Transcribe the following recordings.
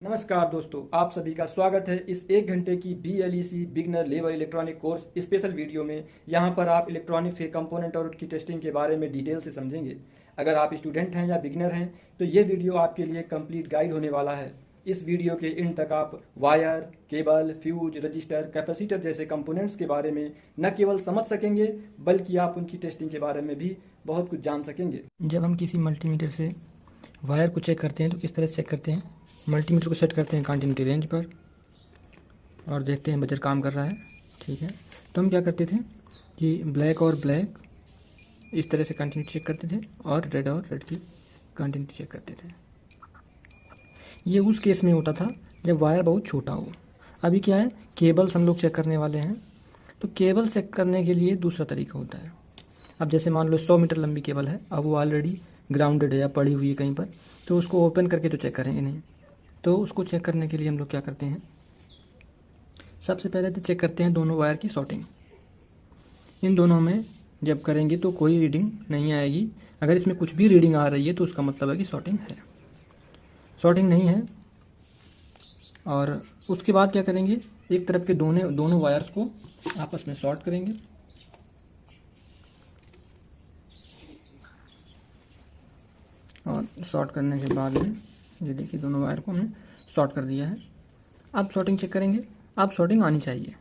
नमस्कार दोस्तों, आप सभी का स्वागत है इस 1 घंटे की BLEC beginner level electronic course special video में। यहाँ पर आप इलेक्ट्रॉनिक्स के कंपोनेंट और उनकी टेस्टिंग के बारे में डिटेल से समझेंगे। अगर आप स्टूडेंट हैं या बिगनर हैं तो ये वीडियो आपके लिए कंप्लीट गाइड होने वाला है। इस वीडियो के एंड तक आप wire, cable, fuse, register, capacitor जैसे कंपोनेंट्स के बारे में न केवल समझ सकेंगे बल्कि आप उनकी टेस्टिंग के बारे में भी बहुत कुछ जान सकेंगे। जब हम किसी मल्टीमीटर से वायर को चेक करते हैं तो किस तरह से चेक करते हैं। मल्टीमीटर को सेट करते हैं कंटिन्यूटी रेंज पर और देखते हैं बजर काम कर रहा है, ठीक है। तो हम क्या करते थे कि ब्लैक और ब्लैक इस तरह से कंटिन्यूटी चेक करते थे और रेड की कंटिन्यूटी चेक करते थे। ये उस केस में होता था जब वायर बहुत छोटा हो। अभी क्या है, केबल्स हम लोग चेक करने वाले हैं। तो केबल चेक करने के लिए दूसरा तरीका होता है। अब जैसे मान लो 100 मीटर लंबी केबल है, अब वो ऑलरेडी ग्राउंडेड है या पड़ी हुई है कहीं पर, तो उसको ओपन करके तो चेक करेंगे नहीं। तो उसको चेक करने के लिए हम लोग क्या करते हैं, सबसे पहले तो चेक करते हैं दोनों वायर की शॉर्टिंग। इन दोनों में जब करेंगे तो कोई रीडिंग नहीं आएगी। अगर इसमें कुछ भी रीडिंग आ रही है तो उसका मतलब है कि शॉर्टिंग है। शॉर्टिंग नहीं है और उसके बाद क्या करेंगे, एक तरफ के दोनों वायर्स को आपस में शॉर्ट करेंगे। और शॉर्ट करने के बाद में ये देखिए दोनों वायर को हमने शॉर्ट कर दिया है। अब शॉर्टिंग चेक करेंगे। अब शॉर्टिंग आनी चाहिए।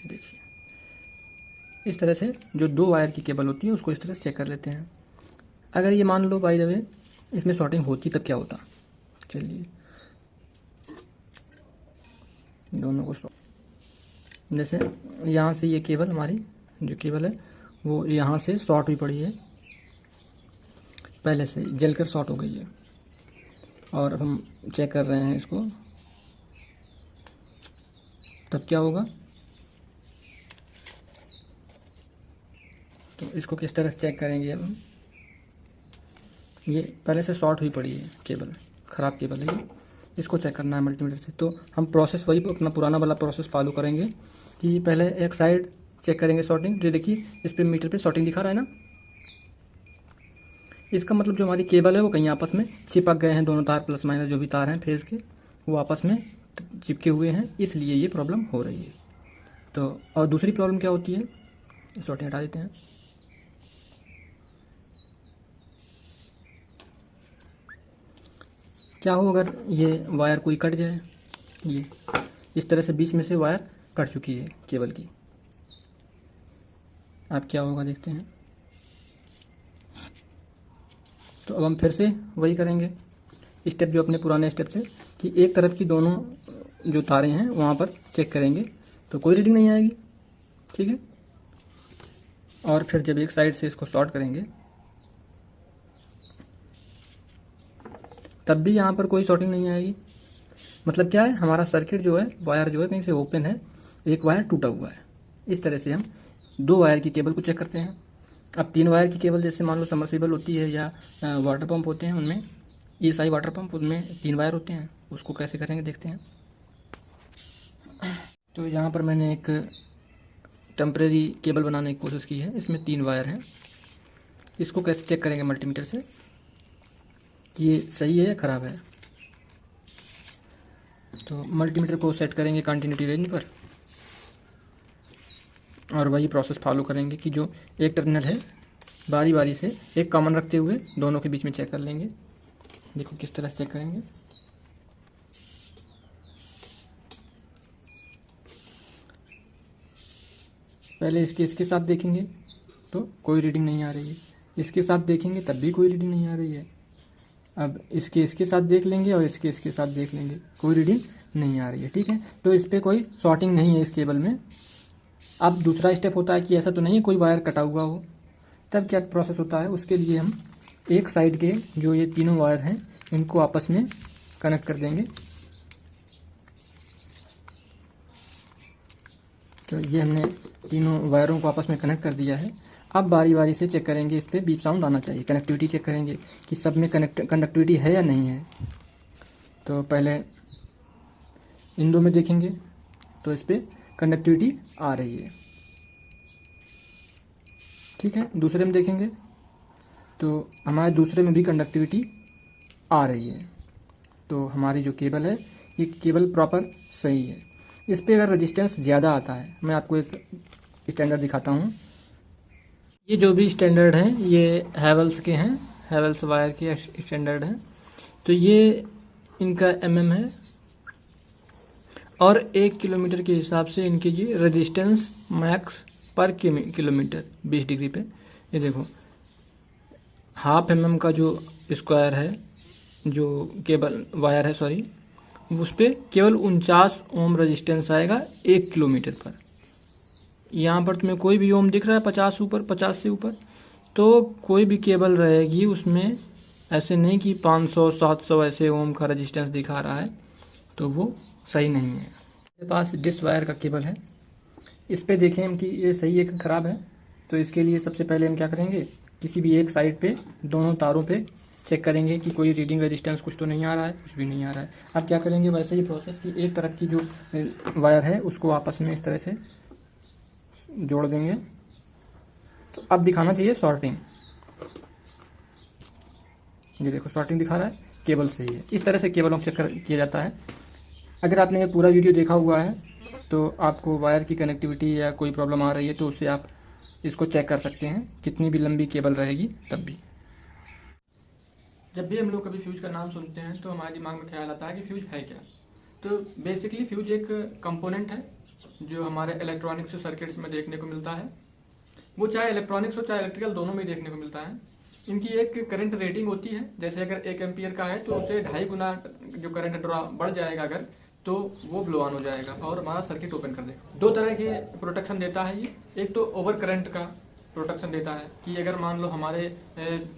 देखिए इस तरह से जो दो वायर की केबल होती है उसको इस तरह से चेक कर लेते हैं। अगर ये मान लो बाय द वे इसमें शॉर्टिंग होती तब क्या होता, चलिए दोनों को जैसे यहाँ से ये केबल हमारी जो केबल है वो यहाँ से शॉर्ट हुई पड़ी है, पहले से जलकर शॉर्ट हो गई है और हम चेक कर रहे हैं इसको, तब क्या होगा। तो इसको किस तरह से चेक करेंगे अब हम, ये पहले से शॉर्ट हुई पड़ी है केबल, ख़राब केबल है ये, इसको चेक करना है मल्टीमीटर से। तो हम प्रोसेस वही अपना पुराना वाला प्रोसेस फॉलो करेंगे कि पहले एक साइड चेक करेंगे शॉर्टिंग। जो देखिए इस पर मीटर पे शॉर्टिंग दिखा रहा है ना, इसका मतलब जो हमारी केबल है वो कहीं आपस में चिपक गए हैं। दोनों तार प्लस माइनस जो भी तार हैं फेज़ के वो आपस में चिपके हुए हैं, इसलिए ये प्रॉब्लम हो रही है। तो और दूसरी प्रॉब्लम क्या होती है, शॉर्टिंग हटा देते हैं। क्या हो अगर ये वायर कोई कट जाए, ये इस तरह से बीच में से वायर कट चुकी है केबल की, अब क्या होगा देखते हैं। तो अब हम फिर से वही करेंगे स्टेप जो अपने पुराने स्टेप से, कि एक तरफ की दोनों जो तारें हैं वहाँ पर चेक करेंगे तो कोई रीडिंग नहीं आएगी, ठीक है। और फिर जब एक साइड से इसको शॉर्ट करेंगे तब भी यहाँ पर कोई शॉर्टिंग नहीं आएगी। मतलब क्या है, हमारा सर्किट जो है, वायर जो है कहीं से ओपन है, एक वायर टूटा हुआ है। इस तरह से हम दो वायर की केबल को चेक करते हैं। अब 3 वायर की केबल जैसे मान लो सबमर्सिबल होती है या वाटर पंप होते हैं, उनमें ESI वाटर पंप, उनमें 3 वायर होते हैं। उसको कैसे करेंगे देखते हैं। तो यहाँ पर मैंने एक टेम्परेरी केबल बनाने की कोशिश की है, इसमें 3 वायर हैं। इसको कैसे चेक करेंगे मल्टीमीटर से कि ये सही है या ख़राब है। तो मल्टीमीटर को सेट करेंगे कंटिन्यूटी रेंज पर और वही प्रोसेस फॉलो करेंगे कि जो एक टर्मिनल है बारी बारी से एक कॉमन रखते हुए दोनों के बीच में चेक कर लेंगे। देखो किस तरह से चेक करेंगे। पहले इसके साथ देखेंगे तो कोई रीडिंग नहीं आ रही है, इसके साथ देखेंगे तब भी कोई रीडिंग नहीं आ रही है। अब इसके साथ देख लेंगे और इसके साथ देख लेंगे, कोई रीडिंग नहीं आ रही है, ठीक है। तो इस पर कोई शॉर्टिंग नहीं है इस केबल में। अब दूसरा स्टेप होता है कि ऐसा तो नहीं है कोई वायर कटा हुआ हो, तब क्या प्रोसेस होता है, उसके लिए हम एक साइड के जो ये तीनों वायर हैं इनको आपस में कनेक्ट कर देंगे। तो ये हमने तीनों वायरों को आपस में कनेक्ट कर दिया है। अब बारी बारी से चेक करेंगे, इस पर बीप साउंड आना चाहिए, कनेक्टिविटी चेक करेंगे कि सब में कंडक्टिविटी है या नहीं है। तो पहले इन दो में देखेंगे तो इस पर कंडक्टिविटी आ रही है, ठीक है। दूसरे में देखेंगे तो हमारे दूसरे में भी कंडक्टिविटी आ रही है। तो हमारी जो केबल है ये केबल प्रॉपर सही है। इस पर अगर रेजिस्टेंस ज़्यादा आता है, मैं आपको एक स्टैंडर्ड दिखाता हूँ। ये जो भी स्टैंडर्ड हैं ये हैवेल्स के हैं, हैवेल्स वायर के स्टैंडर्ड हैं। तो ये इनका है और 1 किलोमीटर के हिसाब से इनकी ये रेजिस्टेंस मैक्स पर किलोमीटर 20 डिग्री पे। ये देखो 0.5 का जो स्क्वायर है, जो केबल वायर है सॉरी, उस पर केवल 49 ओम रेजिस्टेंस आएगा 1 किलोमीटर पर। यहाँ पर तुम्हें कोई भी ओम दिख रहा है 50 से ऊपर, तो कोई भी केबल रहेगी उसमें ऐसे नहीं कि 500 700 ऐसे ओम का रेजिस्टेंस दिखा रहा है, तो वो सही नहीं है। मेरे पास डिस वायर का केबल है, इस पे देखें हम कि ये सही है कि ख़राब है। तो इसके लिए सबसे पहले हम क्या करेंगे, किसी भी एक साइड पे दोनों तारों पे चेक करेंगे कि कोई रीडिंग रेजिस्टेंस कुछ तो नहीं आ रहा है, कुछ भी नहीं आ रहा है। अब क्या करेंगे, वैसे ही प्रोसेस की एक तरफ की जो वायर है उसको आपस में इस तरह से जोड़ देंगे। तो अब दिखाना चाहिए शॉर्टिंग, ये देखो शॉर्टिंग दिखा रहा है, केबल सही है। इस तरह से केबलों को चेक किया जाता है। अगर आपने ये पूरा वीडियो देखा हुआ है तो आपको वायर की कनेक्टिविटी या कोई प्रॉब्लम आ रही है तो उससे आप इसको चेक कर सकते हैं, कितनी भी लंबी केबल रहेगी तब भी। जब भी हम लोग कभी फ्यूज का नाम सुनते हैं तो हमारे दिमाग में ख्याल आता है कि फ्यूज है क्या। तो बेसिकली फ्यूज एक कंपोनेंट है जो हमारे इलेक्ट्रॉनिक्स सर्किट्स में देखने को मिलता है। वो चाहे इलेक्ट्रॉनिक्स हो चाहे इलेक्ट्रिकल, दोनों में देखने को मिलता है। इनकी एक करंट रेटिंग होती है, जैसे अगर 1 एम्पियर का है तो उसे 2.5 गुना जो करंट ड्रॉ बढ़ जाएगा अगर, तो वो ब्लो ऑन हो जाएगा और हमारा सर्किट ओपन कर देगा। 2 तरह के प्रोटेक्शन देता है ये। एक तो ओवर करंट का प्रोटेक्शन देता है कि अगर मान लो हमारे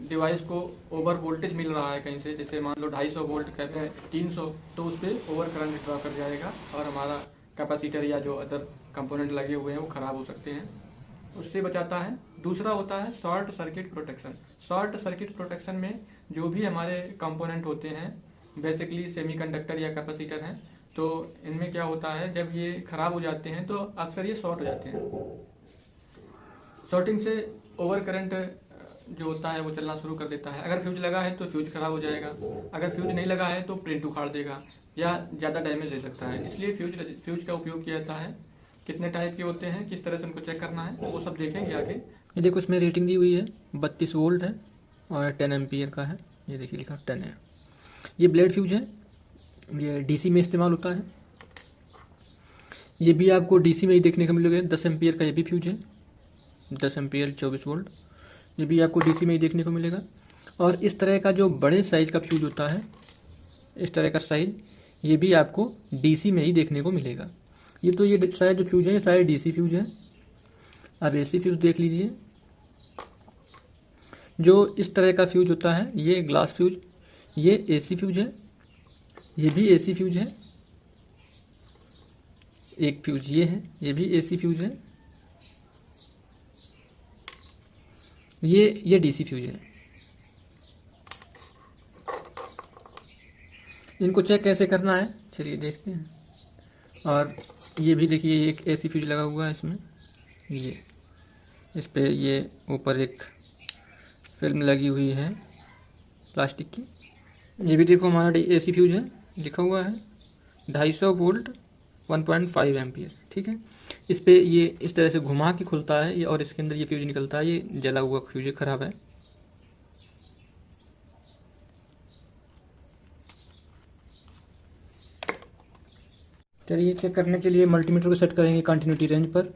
डिवाइस को ओवर वोल्टेज मिल रहा है कहीं से, जैसे मान लो 250 वोल्ट कहते हैं 300, तो उस पर ओवर करंट ड्रॉ कर जाएगा और हमारा कैपेसिटर या जो अदर कंपोनेंट लगे हुए हैं वो खराब हो सकते हैं, उससे बचाता है। दूसरा होता है short circuit protection. Short circuit protection में जो भी हमारे कंपोनेंट होते हैं, बेसिकली सेमीकंडक्टर या कैपेसिटर हैं, तो इनमें क्या होता है जब ये खराब हो जाते हैं तो अक्सर ये शॉर्ट हो जाते हैं। शॉर्टिंग से ओवर करंट जो होता है वो चलना शुरू कर देता है। अगर फ्यूज लगा है तो फ्यूज खराब हो जाएगा, अगर फ्यूज नहीं लगा है तो प्रिंट उखाड़ देगा या ज़्यादा डैमेज दे सकता है। इसलिए फ्यूज का उपयोग किया जाता है। कितने टाइप के होते हैं, किस तरह से उनको चेक करना है वो सब देखेंगे आगे। ये देखो इसमें रेटिंग दी हुई है 32 वोल्ट है और 10 एम्पियर का है। ये देखिए लिखा 10 है। ये ब्लेड फ्यूज है, ये डीसी में इस्तेमाल होता है। ये भी आपको डीसी में ही देखने को मिलेगा। 10 एम्पियर का ये भी फ्यूज है, 10 एम्पियर 24 वोल्ट, ये भी आपको डीसी में ही देखने को मिलेगा। और इस तरह का जो बड़े साइज का फ्यूज होता है, इस तरह का साइज, ये भी आपको डीसी में ही देखने को मिलेगा। ये शायद जो फ्यूज है ये शायद डीसी फ्यूज है। अब एसी फ्यूज देख लीजिए। जो इस तरह का फ्यूज होता है ये ग्लास फ्यूज, ये एसी फ्यूज है, ये भी एसी फ्यूज है। एक फ्यूज ये है, ये भी एसी फ्यूज है। ये डीसी फ्यूज है। इनको चेक कैसे करना है चलिए देखते हैं। और ये भी देखिए एक एसी फ्यूज लगा हुआ है इसमें, ये इस पे ये ऊपर एक फिल्म लगी हुई है प्लास्टिक की। ये भी देखो हमारा एसी फ्यूज है, लिखा हुआ है 250 वोल्ट 1.5 एम्पियर, ठीक है। इस पे ये इस तरह से घुमा के खुलता है ये, और इसके अंदर ये फ्यूज निकलता है। ये जला हुआ फ्यूज है, खराब है। चलिए चेक करने के लिए मल्टीमीटर को सेट करेंगे कंटिन्यूटी रेंज पर।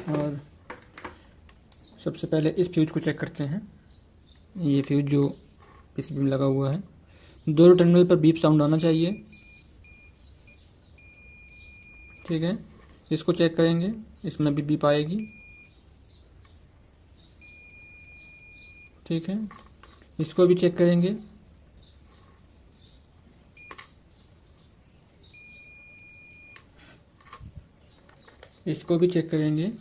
और सबसे पहले इस फ्यूज को चेक करते हैं। ये फ्यूज जो पीसीबी में लगा हुआ है, दोनों टर्मिनल पर बीप साउंड आना चाहिए, ठीक है। इसको चेक करेंगे, इसमें भी बीप आएगी, ठीक है। इसको भी चेक करेंगे, इसको भी चेक करेंगे,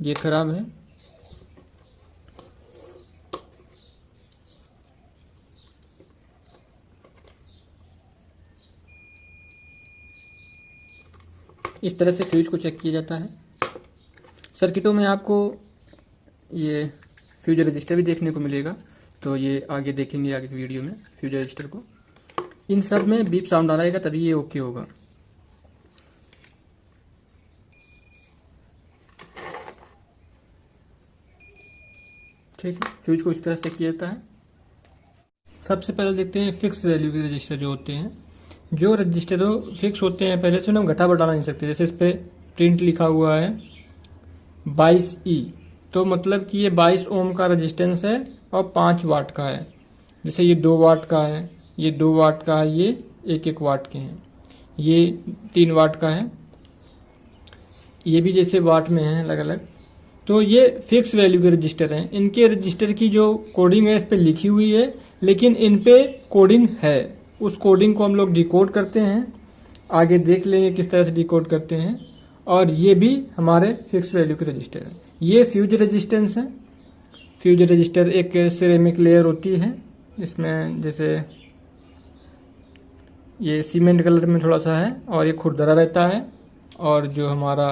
ये खराब है। इस तरह से फ्यूज को चेक किया जाता है। सर्किटों में आपको ये फ्यूज रजिस्टर भी देखने को मिलेगा, तो ये आगे देखेंगे आगे की वीडियो में फ्यूज रजिस्टर को। इन सब में बीप साउंड आ रहेगा तभी ये ओके होगा। ठीक है, फ्यूज को इस तरह से किया जाता है। सबसे पहले देखते हैं फिक्स वैल्यू के रजिस्टर जो होते हैं। जो रजिस्टर फिक्स होते हैं पहले से हम घटा बढ़ाना नहीं सकते। जैसे इस पर प्रिंट लिखा हुआ है 22E, तो मतलब कि ये 22 ओम का रजिस्टेंस है और 5 वाट का है। जैसे ये 2 वाट का है, ये 2 वाट का है, ये 1-1 वाट के हैं, ये 3 वाट का है, ये भी जैसे वाट में है अलग अलग। तो ये फिक्स वैल्यू के रजिस्टर हैं। इनके रजिस्टर की जो कोडिंग है इस पर लिखी हुई है, लेकिन इन पे कोडिंग है। उस कोडिंग को हम लोग डिकोड करते हैं, आगे देख लेंगे किस तरह से डिकोड करते हैं। और ये भी हमारे फिक्स वैल्यू के रजिस्टर है। ये फ्यूज रजिस्टेंस है। फ्यूज रजिस्टर एक सिरेमिक लेयर होती है, इसमें जैसे ये सीमेंट कलर में थोड़ा सा है और ये खुरदरा रहता है। और जो हमारा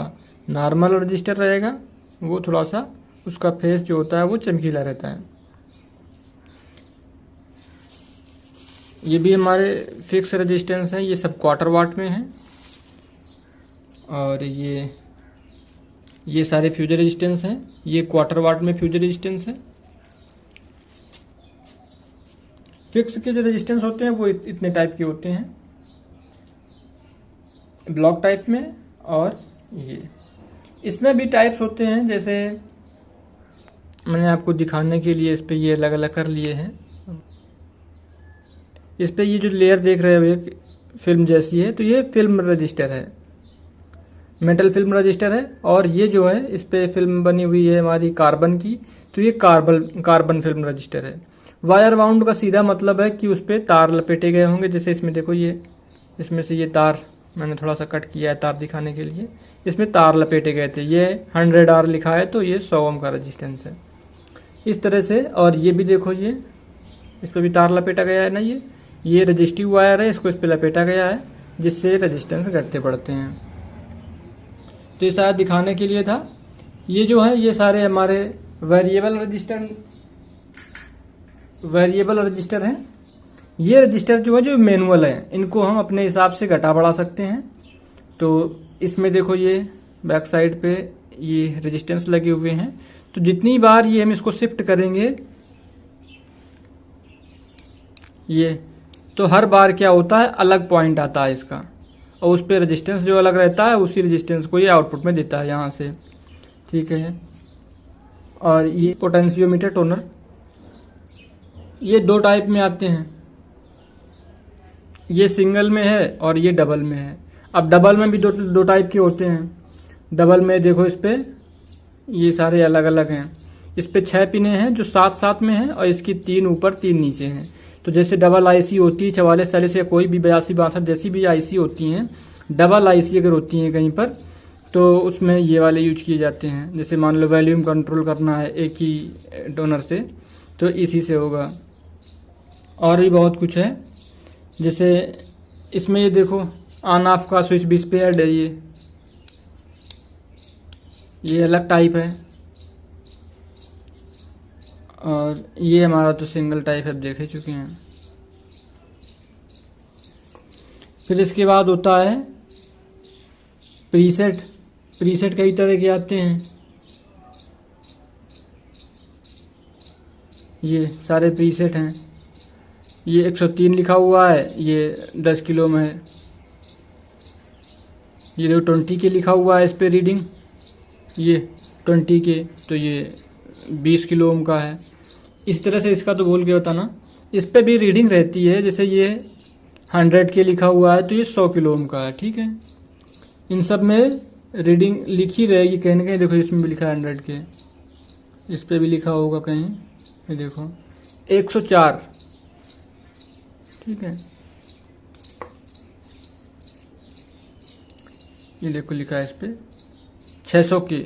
नॉर्मल रजिस्टर रहेगा वो थोड़ा सा उसका फेस जो होता है वो चमकीला रहता है। ये भी हमारे फिक्स रेजिस्टेंस है, ये सब क्वार्टर वाट में है। और ये सारे फ्यूज रेजिस्टेंस हैं, ये क्वार्टर वाट में फ्यूज रेजिस्टेंस है। फिक्स के जो रेजिस्टेंस होते हैं वो इतने टाइप के होते हैं, ब्लॉक टाइप में। और ये इसमें भी टाइप्स होते हैं, जैसे मैंने आपको दिखाने के लिए इस पे ये अलग अलग कर लिए हैं। इस पे ये जो लेयर देख रहे हो एक फिल्म जैसी है, तो ये फिल्म रजिस्टर है, मेटल फिल्म रजिस्टर है। और ये जो है इस पे फिल्म बनी हुई है हमारी कार्बन की, तो ये कार्बन फिल्म रजिस्टर है। वायर वाउंड का सीधा मतलब है कि उस पर तार लपेटे गए होंगे। जैसे इसमें देखो, ये इसमें से ये तार मैंने थोड़ा सा कट किया है तार दिखाने के लिए, इसमें तार लपेटे गए थे। ये 100R लिखा है, तो ये 100 ओम का रजिस्टेंस है इस तरह से। और ये भी देखो, ये इस पर भी तार लपेटा गया है ना, ये रजिस्टिव वायर है, इसको इस पर लपेटा गया है, जिससे रजिस्टेंस घटते बढ़ते हैं। तो ये शायद दिखाने के लिए था। ये जो है ये सारे हमारे वेरिएबल रजिस्टर हैं। ये रजिस्टर जो है जो मैनुअल है, इनको हम अपने हिसाब से घटा बढ़ा सकते हैं। तो इसमें देखो, ये बैक साइड पे ये रेजिस्टेंस लगे हुए हैं, तो जितनी बार ये हम इसको शिफ्ट करेंगे ये, तो हर बार क्या होता है अलग पॉइंट आता है इसका, और उस पर रेजिस्टेंस जो अलग रहता है उसी रेजिस्टेंस को ये आउटपुट में देता है यहाँ से। ठीक है। और ये पोटेंशियोमीटर टोनर, ये 2 टाइप में आते हैं, ये सिंगल में है और ये डबल में है। अब डबल में भी दो टाइप के होते हैं। डबल में देखो, इस पे ये सारे अलग अलग हैं। इस पे 6 पिने हैं जो साथ साथ में हैं, और इसकी 3 ऊपर 3 नीचे हैं। तो जैसे डबल आईसी होती है 4440 या कोई भी 8262 जैसी भी आईसी होती हैं, डबल आईसी अगर होती हैं कहीं पर, तो उसमें ये वाले यूज किए जाते हैं। जैसे मान लो वॉल्यूम कंट्रोल करना है एक ही टोनर से, तो इसी से होगा। और भी बहुत कुछ है, जैसे इसमें ये देखो ऑन ऑफ का स्विच भी स्पेयर्ड है, ये अलग टाइप है। और ये हमारा तो सिंगल टाइप है, देख ही चुके हैं। फिर इसके बाद होता है प्रीसेट। प्रीसेट कई तरह के आते हैं, ये सारे प्रीसेट हैं। ये 103 लिखा हुआ है, ये 10 किलो में है। ये देखो 20 के लिखा हुआ है इस पे रीडिंग, ये 20 के, तो ये 20 किलो ओम का है। इस तरह से इसका तो बोल के बताना। इस पे भी रीडिंग रहती है, जैसे ये 100 के लिखा हुआ है तो ये 100 किलो ओम का है। ठीक है, इन सब में रीडिंग लिखी रहेगी कहीं ना कहीं। देखो इसमें भी लिखा है 100 के, इस पे भी लिखा होगा कहीं, ये देखो 104। ठीक है, ये देखो लिखा है इस पे 600 के।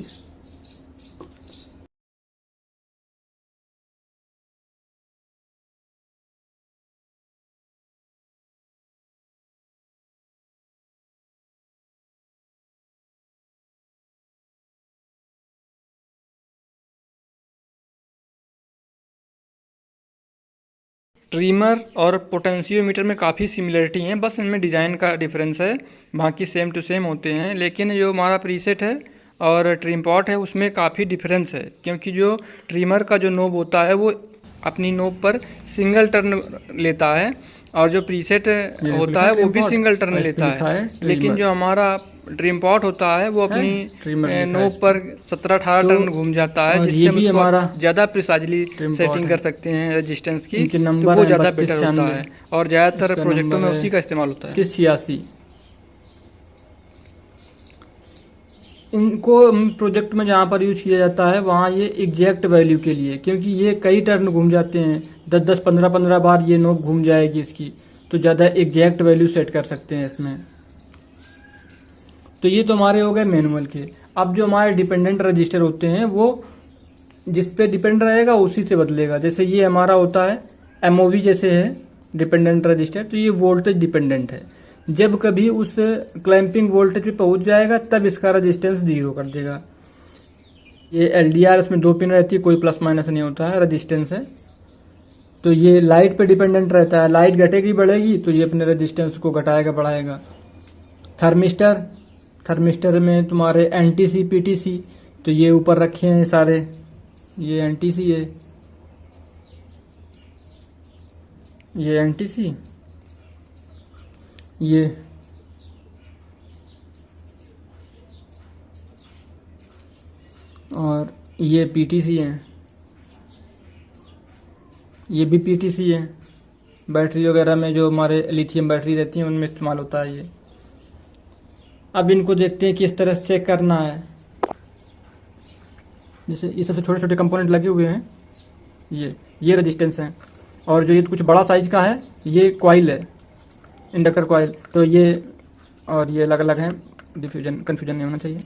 ट्रिमर और पोटेंशियोमीटर में काफ़ी सिमिलरिटी हैं, बस इनमें डिज़ाइन का डिफरेंस है, बाकी सेम टू सेम होते हैं। लेकिन जो हमारा प्रीसेट है और ट्रिम पॉट है उसमें काफ़ी डिफरेंस है, क्योंकि जो ट्रिमर का जो नोब होता है वो अपनी नोब पर सिंगल टर्न लेता है और जो प्रीसेट होता है वो भी सिंगल टर्न लेता है। लेकिन जो हमारा ट्रिम पॉट होता है वो अपनी नोब पर 17-18 टर्न घूम जाता है, जिससे हम उसको ज़्यादा प्रिसाइजली सेटिंग कर सकते हैं रेजिस्टेंस की, तो वो ज़्यादा बेटर होता है और ज़्यादातर प्रोजेक्टों में उसी का इस्तेमाल होता है। 86 इनको प्रोजेक्ट में जहाँ पर यूज किया जाता है वहाँ ये एग्जैक्ट वैल्यू के लिए, क्योंकि ये कई टर्न घूम जाते हैं, 10-10 15-15 बार ये नोब घूम जाएगी इसकी, तो ज़्यादा एग्जैक्ट वैल्यू सेट कर सकते हैं इसमें। तो ये तो हमारे हो गए मैनुअल के। अब जो हमारे डिपेंडेंट रजिस्टर होते हैं वो जिस पे डिपेंड रहेगा उसी से बदलेगा। जैसे ये हमारा होता है एमओवी जैसे है डिपेंडेंट रजिस्टर, तो ये वोल्टेज डिपेंडेंट है। जब कभी उस क्लैंपिंग वोल्टेज पे पहुंच जाएगा तब इसका रेजिस्टेंस 0 कर देगा। ये एलडीआर, इसमें 2 पिन रहती है, कोई प्लस माइनस नहीं होता है, रेजिस्टेंस है। तो ये लाइट पे डिपेंडेंट रहता है, लाइट घटेगी बढ़ेगी तो ये अपने रेजिस्टेंस को घटाएगा बढ़ाएगा। थर्मिस्टर में तुम्हारे एनटीसी पीटीसी, तो ये ऊपर रखे हैं सारे, ये एनटीसी है, ये एनटीसी, ये और ये पीटीसी है, ये भी पीटीसी है। बैटरी वगैरह में जो हमारे लिथियम बैटरी रहती हैं उनमें इस्तेमाल होता है ये। अब इनको देखते हैं किस तरह से चेक करना है। जैसे ये सबसे छोटे छोटे कंपोनेंट लगे हुए हैं, ये रेजिस्टेंस है, और जो ये कुछ बड़ा साइज का है ये कॉइल है, इंडक्टर कॉइल। तो ये और ये अलग अलग हैं, कन्फ्यूजन नहीं होना चाहिए।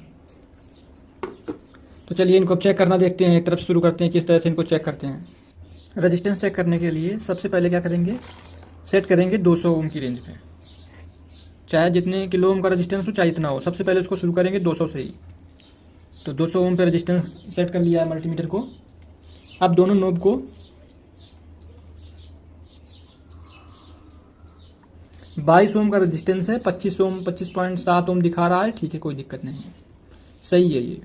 तो चलिए इनको चेक करना देखते हैं, एक तरफ शुरू करते हैं किस तरह से इनको चेक करते हैं। रेजिस्टेंस चेक करने के लिए सबसे पहले क्या करेंगे, सेट करेंगे 200 ओम की रेंज पे, चाहे जितने किलो ओम का रेजिस्टेंस हो चाहे इतना हो, सबसे पहले उसको शुरू करेंगे 200 से ही। तो 200 ओम पे रेजिस्टेंस सेट कर लिया है मल्टीमीटर को। अब दोनों नोब को 22 ओम का रेजिस्टेंस है, 25 ओम 25.7 ओम दिखा रहा है, ठीक है, कोई दिक्कत नहीं है, सही है ये।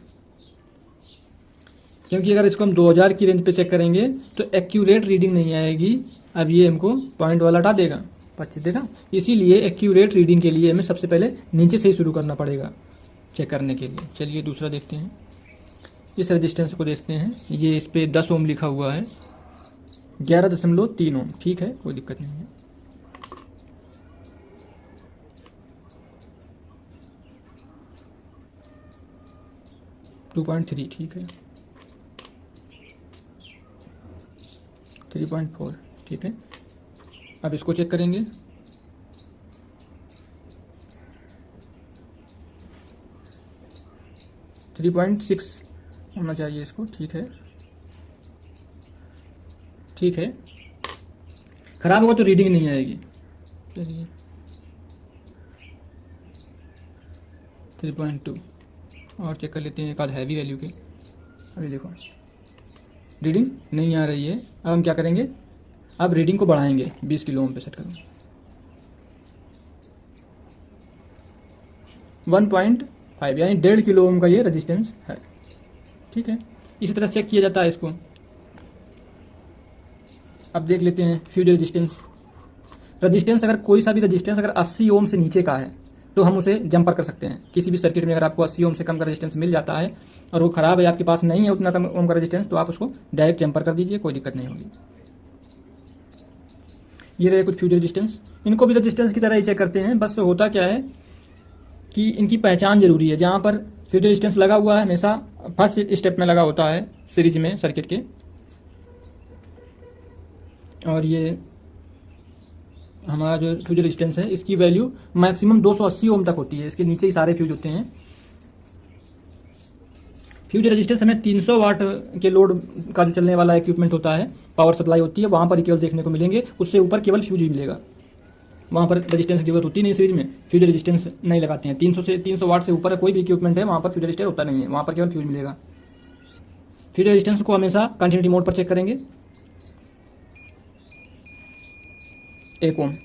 क्योंकि अगर इसको हम 2000 की रेंज पे चेक करेंगे तो एक्यूरेट रीडिंग नहीं आएगी। अब ये हमको पॉइंट वाला हटा देगा, 25 देखा। इसीलिए एक्यूरेट रीडिंग के लिए हमें सबसे पहले नीचे से ही शुरू करना पड़ेगा चेक करने के लिए। चलिए दूसरा देखते हैं, इस रेजिस्टेंस को देखते हैं। ये इस पर 10 ओम लिखा हुआ है, 11.3 ओम, ठीक है, कोई दिक्कत नहीं है। .3 ठीक है, 3.4 ठीक है। अब इसको चेक करेंगे, .6 होना चाहिए इसको, ठीक है, ठीक है। खराब होगा तो रीडिंग नहीं आएगी। चलिए 3.2 और चेक कर लेते हैं एक आध हैवी वैल्यू के। अभी देखो रीडिंग नहीं आ रही है। अब हम क्या करेंगे, अब रीडिंग को बढ़ाएंगे, 20 किलो ओम पे सेट करेंगे। 1.5 यानी 1.5 किलो ओम का ये रेजिस्टेंस है, ठीक है। इसी तरह चेक किया जाता है इसको। अब देख लेते हैं फ्यूज रेजिस्टेंस। रेजिस्टेंस अगर कोई सा भी रेजिस्टेंस अगर 80 ओम से नीचे का है तो हम उसे जंपर कर सकते हैं। किसी भी सर्किट में अगर आपको 80 ओम से कम का रेजिस्टेंस मिल जाता है और वो खराब है, आपके पास नहीं है उतना कम ओम का रेजिस्टेंस, तो आप उसको डायरेक्ट जंपर कर दीजिए, कोई दिक्कत नहीं होगी। ये रहे कुछ फ्यूज रेजिस्टेंस, इनको भी रेजिस्टेंस की तरह ही चेक करते हैं। बस होता क्या है कि इनकी पहचान जरूरी है। जहाँ पर फ्यूज रेजिस्टेंस लगा हुआ है हमेशा फर्स्ट स्टेप में लगा होता है सीरीज में सर्किट के, और ये हमारा जो फ्यूज रेजिस्टेंस है इसकी वैल्यू मैक्सिमम 280 ओम तक होती है। इसके नीचे ही सारे फ्यूज होते हैं। फ्यूज रेजिस्टेंस हमें 300 वाट के लोड का जो चलने वाला इक्विपमेंट होता है, पावर सप्लाई होती है, वहाँ पर केवल देखने को मिलेंगे। उससे ऊपर केवल फ्यूज ही मिलेगा, वहाँ पर रेजिस्टेंस की जरूरत होती नहीं। सीरीज में फ्यूज रेजिस्टेंस नहीं लगाते हैं। 300 वाट से ऊपर कोई भी इक्विपमेंट है वहाँ पर फ्यूज रेजिस्टर होता नहीं है, वहाँ पर केवल फ्यूज मिलेगा। फ्यूज रेजिस्टेंस को हमेशा कंटिन्यूटी मोड पर चेक करेंगे। 1 ओम।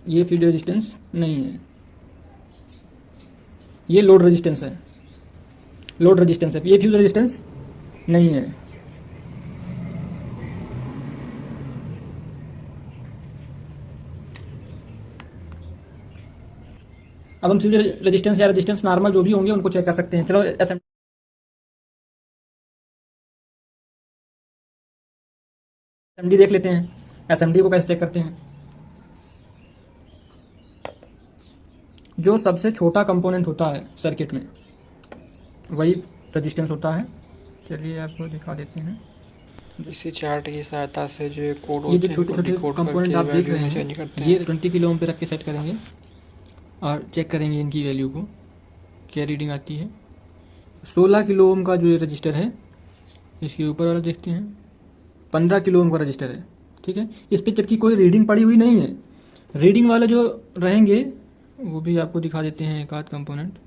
ये फील्ड रेजिस्टेंस नहीं है, ये लोड रेजिस्टेंस है, लोड रेजिस्टेंस है, ये फ्यूज रेजिस्टेंस नहीं है। अब हम फ्यूज रेजिस्टेंस या रेजिस्टेंस नॉर्मल जो भी होंगे उनको चेक कर सकते हैं। चलो एसएमडी देख लेते हैं। एसएमडी को कैसे चेक करते हैं? जो सबसे छोटा कंपोनेंट होता है सर्किट में वही रेजिस्टेंस होता है। चलिए आपको दिखा देते हैं। इसी चार्ट की सहायता से जो कोड ये जो छोटे छोटे कंपोनेंट आप देख रहे हैं ये 20 किलो ओम पे रख के सेट करेंगे और चेक करेंगे इनकी वैल्यू को क्या रीडिंग आती है। 16 किलो ओम का जो ये रजिस्टर है, इसके ऊपर वाला देखते हैं 15 किलो ओम का रजिस्टर है। ठीक है, इस पर जबकि कोई रीडिंग पड़ी हुई नहीं है। रीडिंग वाले जो रहेंगे वो भी आपको दिखा देते हैं एक आध कंपोनेंट,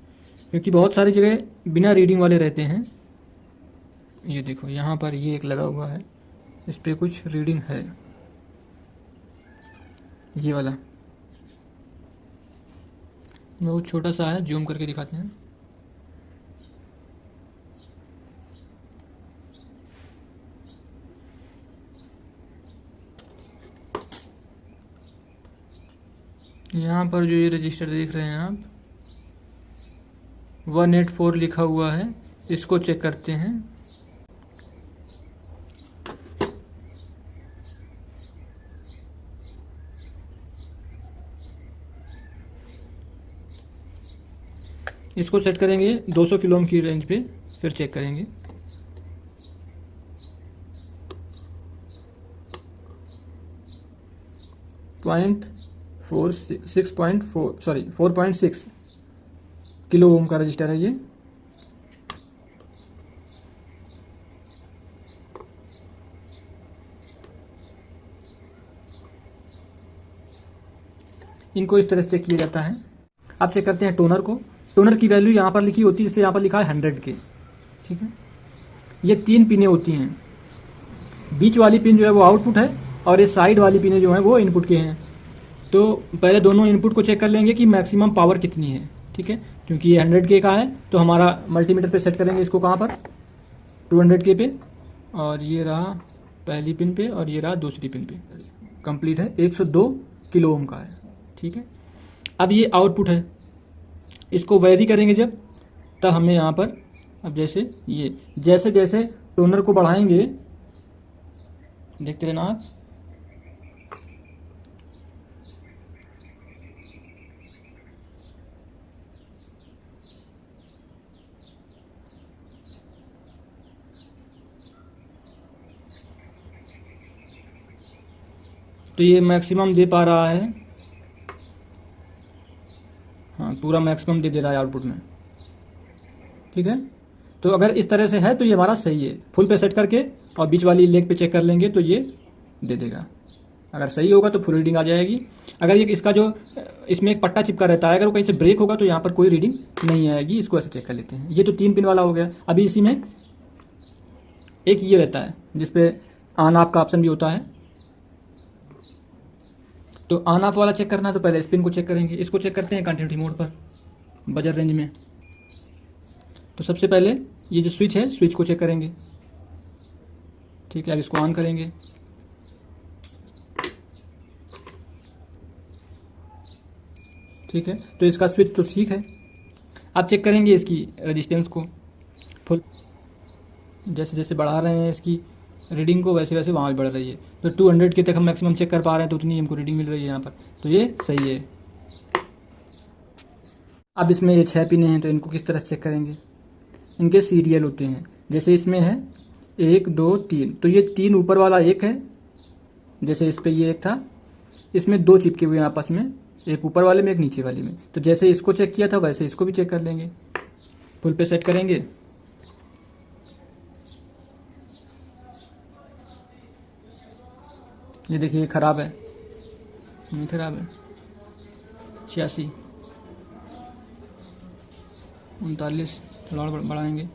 क्योंकि बहुत सारी जगह बिना रीडिंग वाले रहते हैं। ये देखो यहाँ पर ये एक लगा हुआ है, इस पर कुछ रीडिंग है, ये वाला बहुत छोटा सा है, जूम करके दिखाते हैं। यहाँ पर जो ये रजिस्टर देख रहे हैं आप 184 लिखा हुआ है, इसको चेक करते हैं। इसको सेट करेंगे 200 किलो ओम की रेंज पे, फिर चेक करेंगे। पॉइंट 4.6 किलो ओम का रजिस्टर है ये। इनको इस तरह से चेक किया जाता है। अब चेक करते हैं टोनर को। टोनर की वैल्यू यहाँ पर लिखी होती है, जैसे यहाँ पर लिखा है 100 के। ठीक है, ये 3 पिनें होती हैं। बीच वाली पिन जो है वो आउटपुट है और ये साइड वाली पिनें जो हैं वो इनपुट के हैं। तो पहले दोनों इनपुट को चेक कर लेंगे कि मैक्सिमम पावर कितनी है। ठीक है, क्योंकि ये 100 के का है तो हमारा मल्टीमीटर पे सेट करेंगे इसको कहाँ पर, 200 के पे, और ये रहा पहली पिन पे और ये रहा दूसरी पिन पे। कंप्लीट है, 102 किलो ओम का है। ठीक है, अब ये आउटपुट है, इसको वेरी करेंगे जब, तब हमें यहाँ पर अब जैसे ये जैसे जैसे टोनर को बढ़ाएंगे, देखते रहना आप, तो ये मैक्सिमम दे पा रहा है। हाँ, पूरा मैक्सिमम दे रहा है आउटपुट में। ठीक है, तो अगर इस तरह से है तो ये हमारा सही है। फुल पे सेट करके और बीच वाली लेग पे चेक कर लेंगे तो ये दे देगा। अगर सही होगा तो फुल रीडिंग आ जाएगी। अगर ये इसका जो इसमें एक पट्टा चिपका रहता है, अगर वो कहीं से ब्रेक होगा तो यहाँ पर कोई रीडिंग नहीं आएगी। इसको ऐसे चेक कर लेते हैं। ये तो 3 पिन वाला हो गया। अभी इसी में एक ये रहता है जिसपे ऑन ऑफ का ऑप्शन भी होता है। तो ऑन ऑफ वाला चेक करना है तो पहले स्पिन को चेक करेंगे। इसको चेक करते हैं कंटिन्यूटी मोड पर बजर रेंज में। तो सबसे पहले ये जो स्विच है, स्विच को चेक करेंगे। ठीक है, अब इसको ऑन करेंगे। ठीक है, तो इसका स्विच तो ठीक है। अब चेक करेंगे इसकी रेजिस्टेंस को। फुल जैसे जैसे बढ़ा रहे हैं इसकी रीडिंग को, वैसे वैसे वहाँ भी बढ़ रही है। तो 200 के तक हम मैक्सिमम चेक कर पा रहे हैं, तो उतनी हमको रीडिंग मिल रही है यहाँ पर। तो ये सही है। अब इसमें ये 6 पिनें हैं, तो इनको किस तरह चेक करेंगे? इनके सीरियल होते हैं। जैसे इसमें है 1 2 3, तो ये 3 ऊपर वाला एक है, जैसे इस पर ये एक था, इसमें 2 चिपके हुए हैं आपस में, एक ऊपर वाले में एक नीचे वाले में। तो जैसे इसको चेक किया था वैसे इसको भी चेक कर लेंगे। फुल पे सेट करेंगे। ये देखिए खराब है, नहीं खराब है। 86, 39, थोड़ा और बढ़ाएंगे,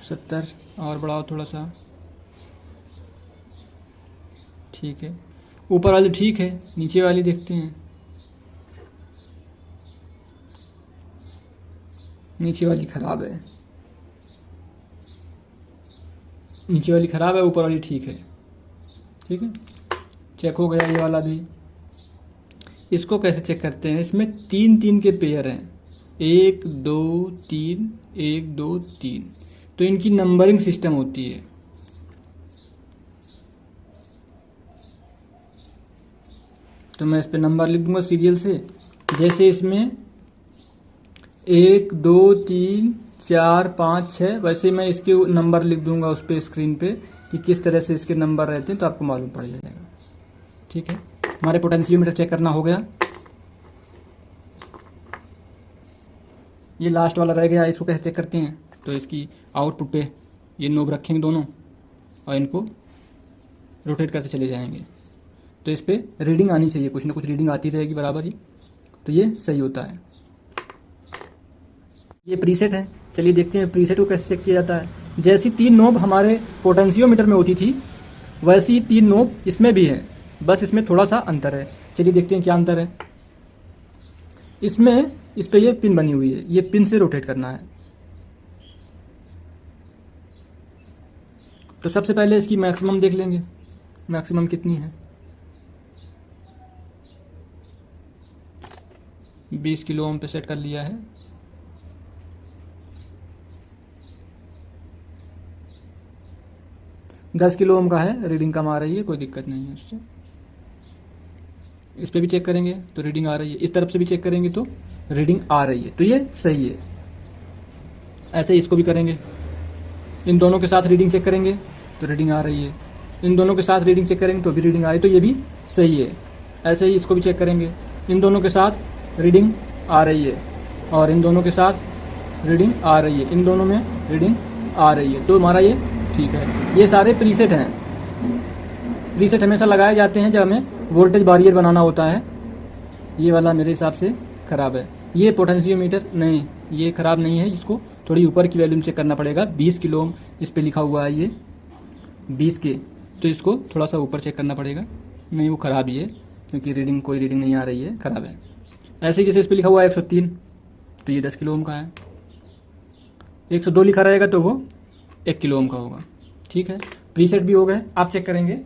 70 और बढ़ाओ थोड़ा सा, ठीक है। ऊपर वाली ठीक है, नीचे वाली देखते हैं। नीचे वाली ख़राब है, नीचे वाली ख़राब है, ऊपर वाली ठीक है। ठीक है, चेक हो गया ये वाला भी। इसको कैसे चेक करते हैं? इसमें 3 के पेयर हैं, 1 2 3, 1 2 3, तो इनकी नंबरिंग सिस्टम होती है। तो मैं इस पे नंबर लिख दूंगा सीरियल से। जैसे इसमें 1 2 3 4 5 6, वैसे मैं इसके नंबर लिख दूंगा उस पे स्क्रीन पे कि किस तरह से इसके नंबर रहते हैं, तो आपको मालूम पड़ जाएगा। ठीक है, हमारे पोटेंशियोमीटर चेक करना हो गया। ये लास्ट वाला रह गया, इसको कैसे चेक करते हैं? तो इसकी आउटपुट पे ये नोब रखेंगे दोनों और इनको रोटेट करते चले जाएंगे, तो इस पे रीडिंग आनी चाहिए, कुछ ना कुछ रीडिंग आती रहेगी बराबर ही, तो ये सही होता है। ये प्रीसेट है, चलिए देखते हैं प्रीसेट को कैसे चेक किया जाता है। जैसी 3 नोब हमारे पोटेंशियोमीटर में होती थी, वैसी 3 नोब इसमें भी है, बस इसमें थोड़ा सा अंतर है। चलिए देखते हैं क्या अंतर है। इसमें इस पे ये पिन बनी हुई है, ये पिन से रोटेट करना है। तो सबसे पहले इसकी मैक्सिमम देख लेंगे, मैक्सिमम कितनी है। 20 किलो ओम पे सेट कर लिया है। दस किलो ओम का है, रीडिंग कम आ रही है, कोई दिक्कत नहीं है उससे। इस पे भी चेक करेंगे तो रीडिंग आ रही है, इस तरफ से भी चेक करेंगे तो रीडिंग आ रही है, तो ये सही है। ऐसे ही इसको भी करेंगे, इन दोनों के साथ रीडिंग चेक करेंगे तो रीडिंग आ रही है, इन दोनों के साथ रीडिंग चेक करेंगे तो भी रीडिंग आ रही है, तो ये भी सही है। ऐसे ही इसको भी चेक करेंगे, इन दोनों के साथ रीडिंग आ रही है और इन दोनों के साथ रीडिंग आ रही है, इन दोनों में रीडिंग आ रही है, तो हमारा ये ठीक है। ये सारे प्रीसेट हैं। प्रीसेट हमेशा लगाए जाते हैं जब हमें वोल्टेज बैरियर बनाना होता है। ये वाला मेरे हिसाब से ख़राब है। ये पोटेंशियोमीटर नहीं, ये ख़राब नहीं है, इसको थोड़ी ऊपर की वैल्यू चेक करना पड़ेगा। 20 किलो ओम इस पे लिखा हुआ है, ये 20 के, तो इसको थोड़ा सा ऊपर चेक करना पड़ेगा। नहीं, वो ख़राब ही है क्योंकि रीडिंग कोई रीडिंग नहीं आ रही है, ख़राब है। ऐसे ही जैसे इस पे लिखा हुआ है 103, तो ये 10 किलो ओम का है। 102 लिखा रहेगा तो वो 1 किलो ओम का होगा। ठीक है, प्रीसेट भी हो गए। आप चेक करेंगे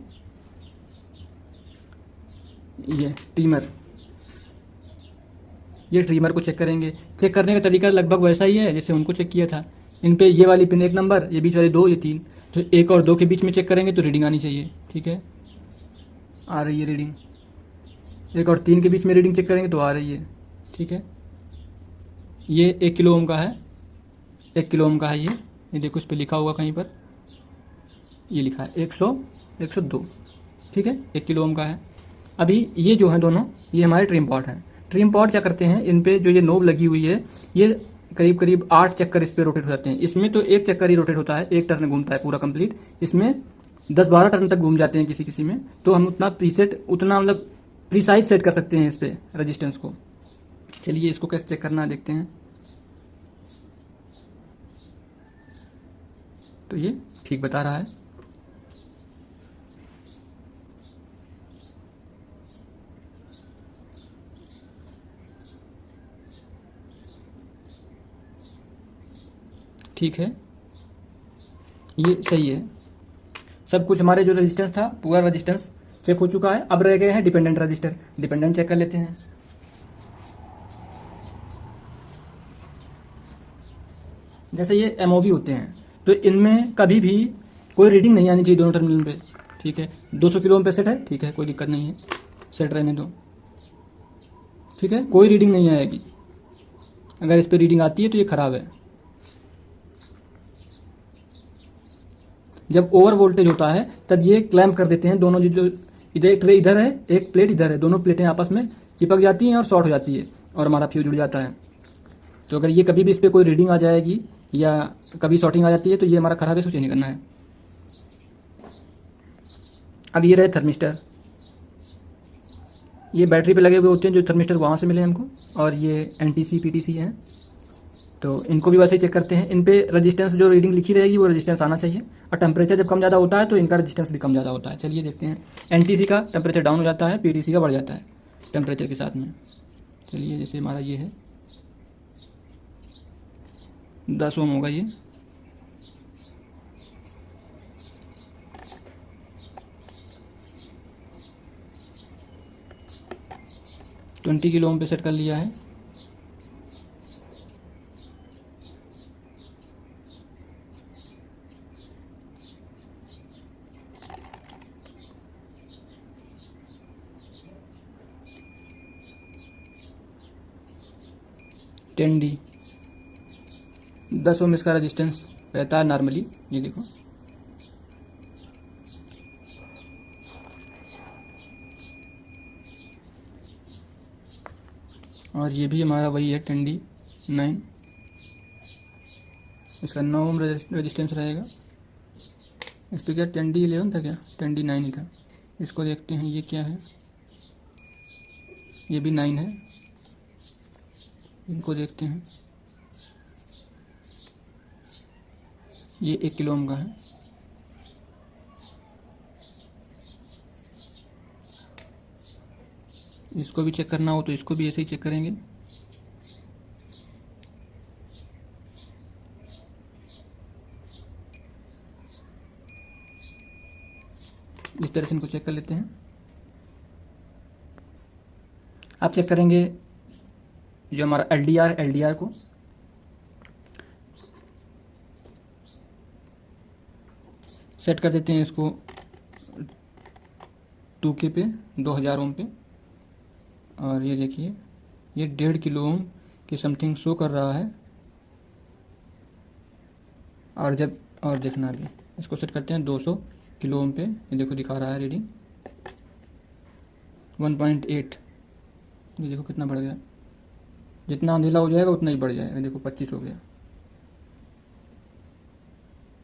ये ट्रिमर, ये ट्रिमर को चेक करेंगे। चेक करने का तरीका लगभग वैसा ही है जैसे उनको चेक किया था। इन पे ये वाली पिन 1 नंबर, ये बीच वाली 2, ये 3, तो 1 और 2 के बीच में चेक करेंगे तो रीडिंग आनी चाहिए। ठीक है, आ रही है रीडिंग। 1 और 3 के बीच में रीडिंग चेक करेंगे तो आ रही है। ठीक है, ये 1 किलो ओम का है, 1 किलो ओम का है ये देखो, इस पर लिखा होगा कहीं पर, ये लिखा है 102। ठीक है, 1 किलो ओम का है। अभी ये जो है दोनों, ये हमारे ट्रिम पॉट हैं। ट्रिम पॉट क्या करते हैं, इन पे जो ये नोब लगी हुई है, ये करीब करीब 8 चक्कर इस पे रोटेट हो जाते हैं। इसमें तो 1 चक्कर ही रोटेट होता है, 1 टर्न घूमता है पूरा कंप्लीट। इसमें 10-12 टर्न तक घूम जाते हैं किसी किसी में, तो हम उतना प्रीसेट, उतना मतलब प्रीसाइज सेट कर सकते हैं इस पे रेजिस्टेंस को। चलिए इसको कैसे चेक करना है देखते हैं। तो ये ठीक बता रहा है। ठीक है, ये सही है। सब कुछ हमारे जो रेजिस्टेंस था, पूरा रेजिस्टेंस चेक हो चुका है। अब रह गए हैं डिपेंडेंट रजिस्टर। डिपेंडेंट चेक कर लेते हैं। जैसे ये एमओवी होते हैं, तो इनमें कभी भी कोई रीडिंग नहीं आनी चाहिए दोनों टर्मिनल पे। ठीक है, 200 किलो ओम पे सेट है, ठीक है, कोई दिक्कत नहीं है, सेट रहने दो। ठीक है, कोई रीडिंग नहीं आएगी। अगर इस पे रीडिंग आती है तो ये खराब है। जब ओवर वोल्टेज होता है तब ये क्लैम्प कर देते हैं दोनों, जो इधर एक ट्रे इधर है, एक प्लेट इधर है, दोनों प्लेटें आपस में चिपक जाती हैं और शॉर्ट हो जाती है और हमारा फ्यूज जुड़ जाता है। तो अगर ये कभी भी इस पर कोई रीडिंग आ जाएगी या कभी शॉर्टिंग आ जाती है तो ये हमारा खराब है, इसको चेंज करना है। अब ये रहे थर्मिस्टर। ये बैटरी पे लगे हुए होते हैं जो थर्मिस्टर वहाँ से मिले हमको, और ये एनटीसी पीटीसी हैं, तो इनको भी वैसे ही चेक करते हैं। इन पे रेजिस्टेंस जो रीडिंग लिखी रहेगी वो रेजिस्टेंस आना चाहिए, और टेम्परेचर जब कम ज़्यादा होता है तो इनका रेजिस्टेंस भी कम ज़्यादा होता है। चलिए देखते हैं, एनटीसी का टेम्परेचर डाउन हो जाता है, पीटीसी का बढ़ जाता है टेम्परेचर के साथ में। चलिए जैसे हमारा ये है 10 ओम होगा ये, ट्वेंटी किलो ओम पे सेट कर लिया है। टेन डी 10 ओम इसका रेजिस्टेंस रहता है नॉर्मली, ये देखो। और ये भी हमारा वही है 10D9, इसका 9 ओम रेजिस्टेंस रहेगा। इस पर क्या 10D11 था क्या, 10D9 ही था। इसको देखते हैं ये क्या है, ये भी 9 है। इनको देखते हैं, ये 1 किलो ओम का है। इसको भी चेक करना हो तो इसको भी ऐसे ही चेक करेंगे। इस तरह से इनको चेक कर लेते हैं। आप चेक करेंगे जो हमारा एलडीआर को सेट कर देते हैं, इसको 2K पे 2000 ओम पे, और ये देखिए ये 1.5 किलो ओम की समथिंग शो कर रहा है। और जब और देखना भी, इसको सेट करते हैं 200 किलो ओम पे, ये देखो दिखा रहा है रीडिंग 1.8। ये देखो कितना बढ़ गया, जितना अंधेला हो जाएगा उतना ही बढ़ जाएगा। देखो 25 हो गया,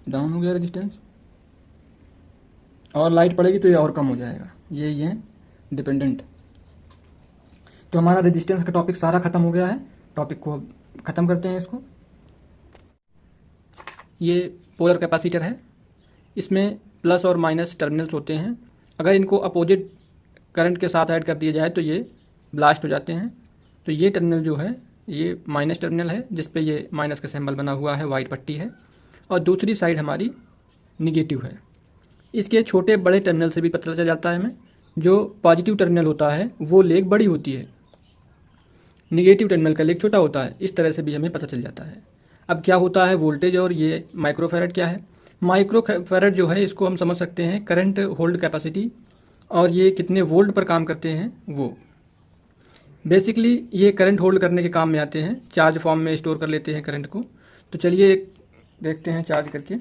डाउन हो गया रेजिस्टेंस, और लाइट पड़ेगी तो ये और कम हो जाएगा। ये है डिपेंडेंट। तो हमारा रेजिस्टेंस का टॉपिक सारा खत्म हो गया है। टॉपिक को ख़त्म करते हैं इसको। ये पोलर कैपेसिटर है, इसमें प्लस और माइनस टर्मिनल्स होते हैं। अगर इनको अपोजिट करंट के साथ ऐड कर दिया जाए तो ये ब्लास्ट हो जाते हैं। तो ये टर्मिनल जो है ये माइनस टर्मिनल है, जिस पे ये माइनस का सिंबल बना हुआ है, वाइट पट्टी है, और दूसरी साइड हमारी निगेटिव है। इसके छोटे बड़े टर्मिनल से भी पता चल जाता है हमें। जो पॉजिटिव टर्मिनल होता है वो लेग बड़ी होती है, निगेटिव टर्मिनल का लेग छोटा होता है। इस तरह से भी हमें पता चल जाता है। अब क्या होता है वोल्टेज, और ये माइक्रोफैरड क्या है। माइक्रोफैरड जो है इसको हम समझ सकते हैं करंट होल्ड कैपेसिटी, और ये कितने वोल्ट पर काम करते हैं वो। बेसिकली ये करंट होल्ड करने के काम में आते हैं, चार्ज फॉर्म में स्टोर कर लेते हैं करंट को। तो चलिए एक देखते हैं चार्ज करके।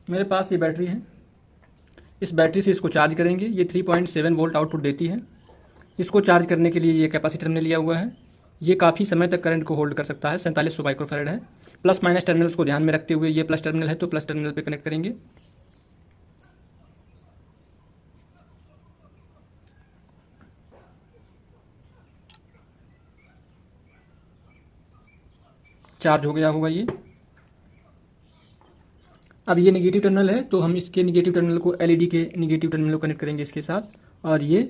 मेरे पास ये बैटरी है, इस बैटरी से इसको चार्ज करेंगे। ये 3.7 वोल्ट आउटपुट देती है। इसको चार्ज करने के लिए ये कैपेसिटर हमने लिया हुआ है। ये काफ़ी समय तक करंट को होल्ड कर सकता है। 4700 माइक्रोफैरड है। प्लस माइनस टर्मिनल्स को ध्यान में रखते हुए, ये प्लस टर्मिनल है तो प्लस टर्मिनल पे कनेक्ट करेंगे। चार्ज हो गया होगा ये। अब ये नेगेटिव टर्मिनल है तो हम इसके नेगेटिव टर्मिनल को एलईडी के नेगेटिव टर्मिनल को कनेक्ट करेंगे इसके साथ। और ये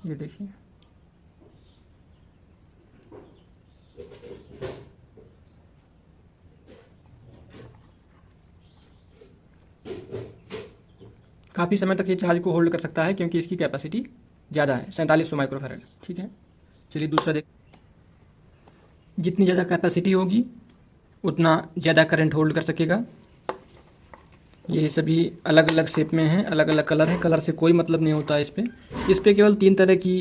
देखिए काफ़ी समय तक ये चार्ज को होल्ड कर सकता है, क्योंकि इसकी कैपेसिटी ज़्यादा है, 4700 माइक्रोफैरड। ठीक है, चलिए दूसरा देख। जितनी ज़्यादा कैपेसिटी होगी उतना ज़्यादा करंट होल्ड कर सकेगा। ये सभी अलग अलग शेप में हैं, अलग अलग कलर है। कलर से कोई मतलब नहीं होता है इस पर केवल 3 तरह की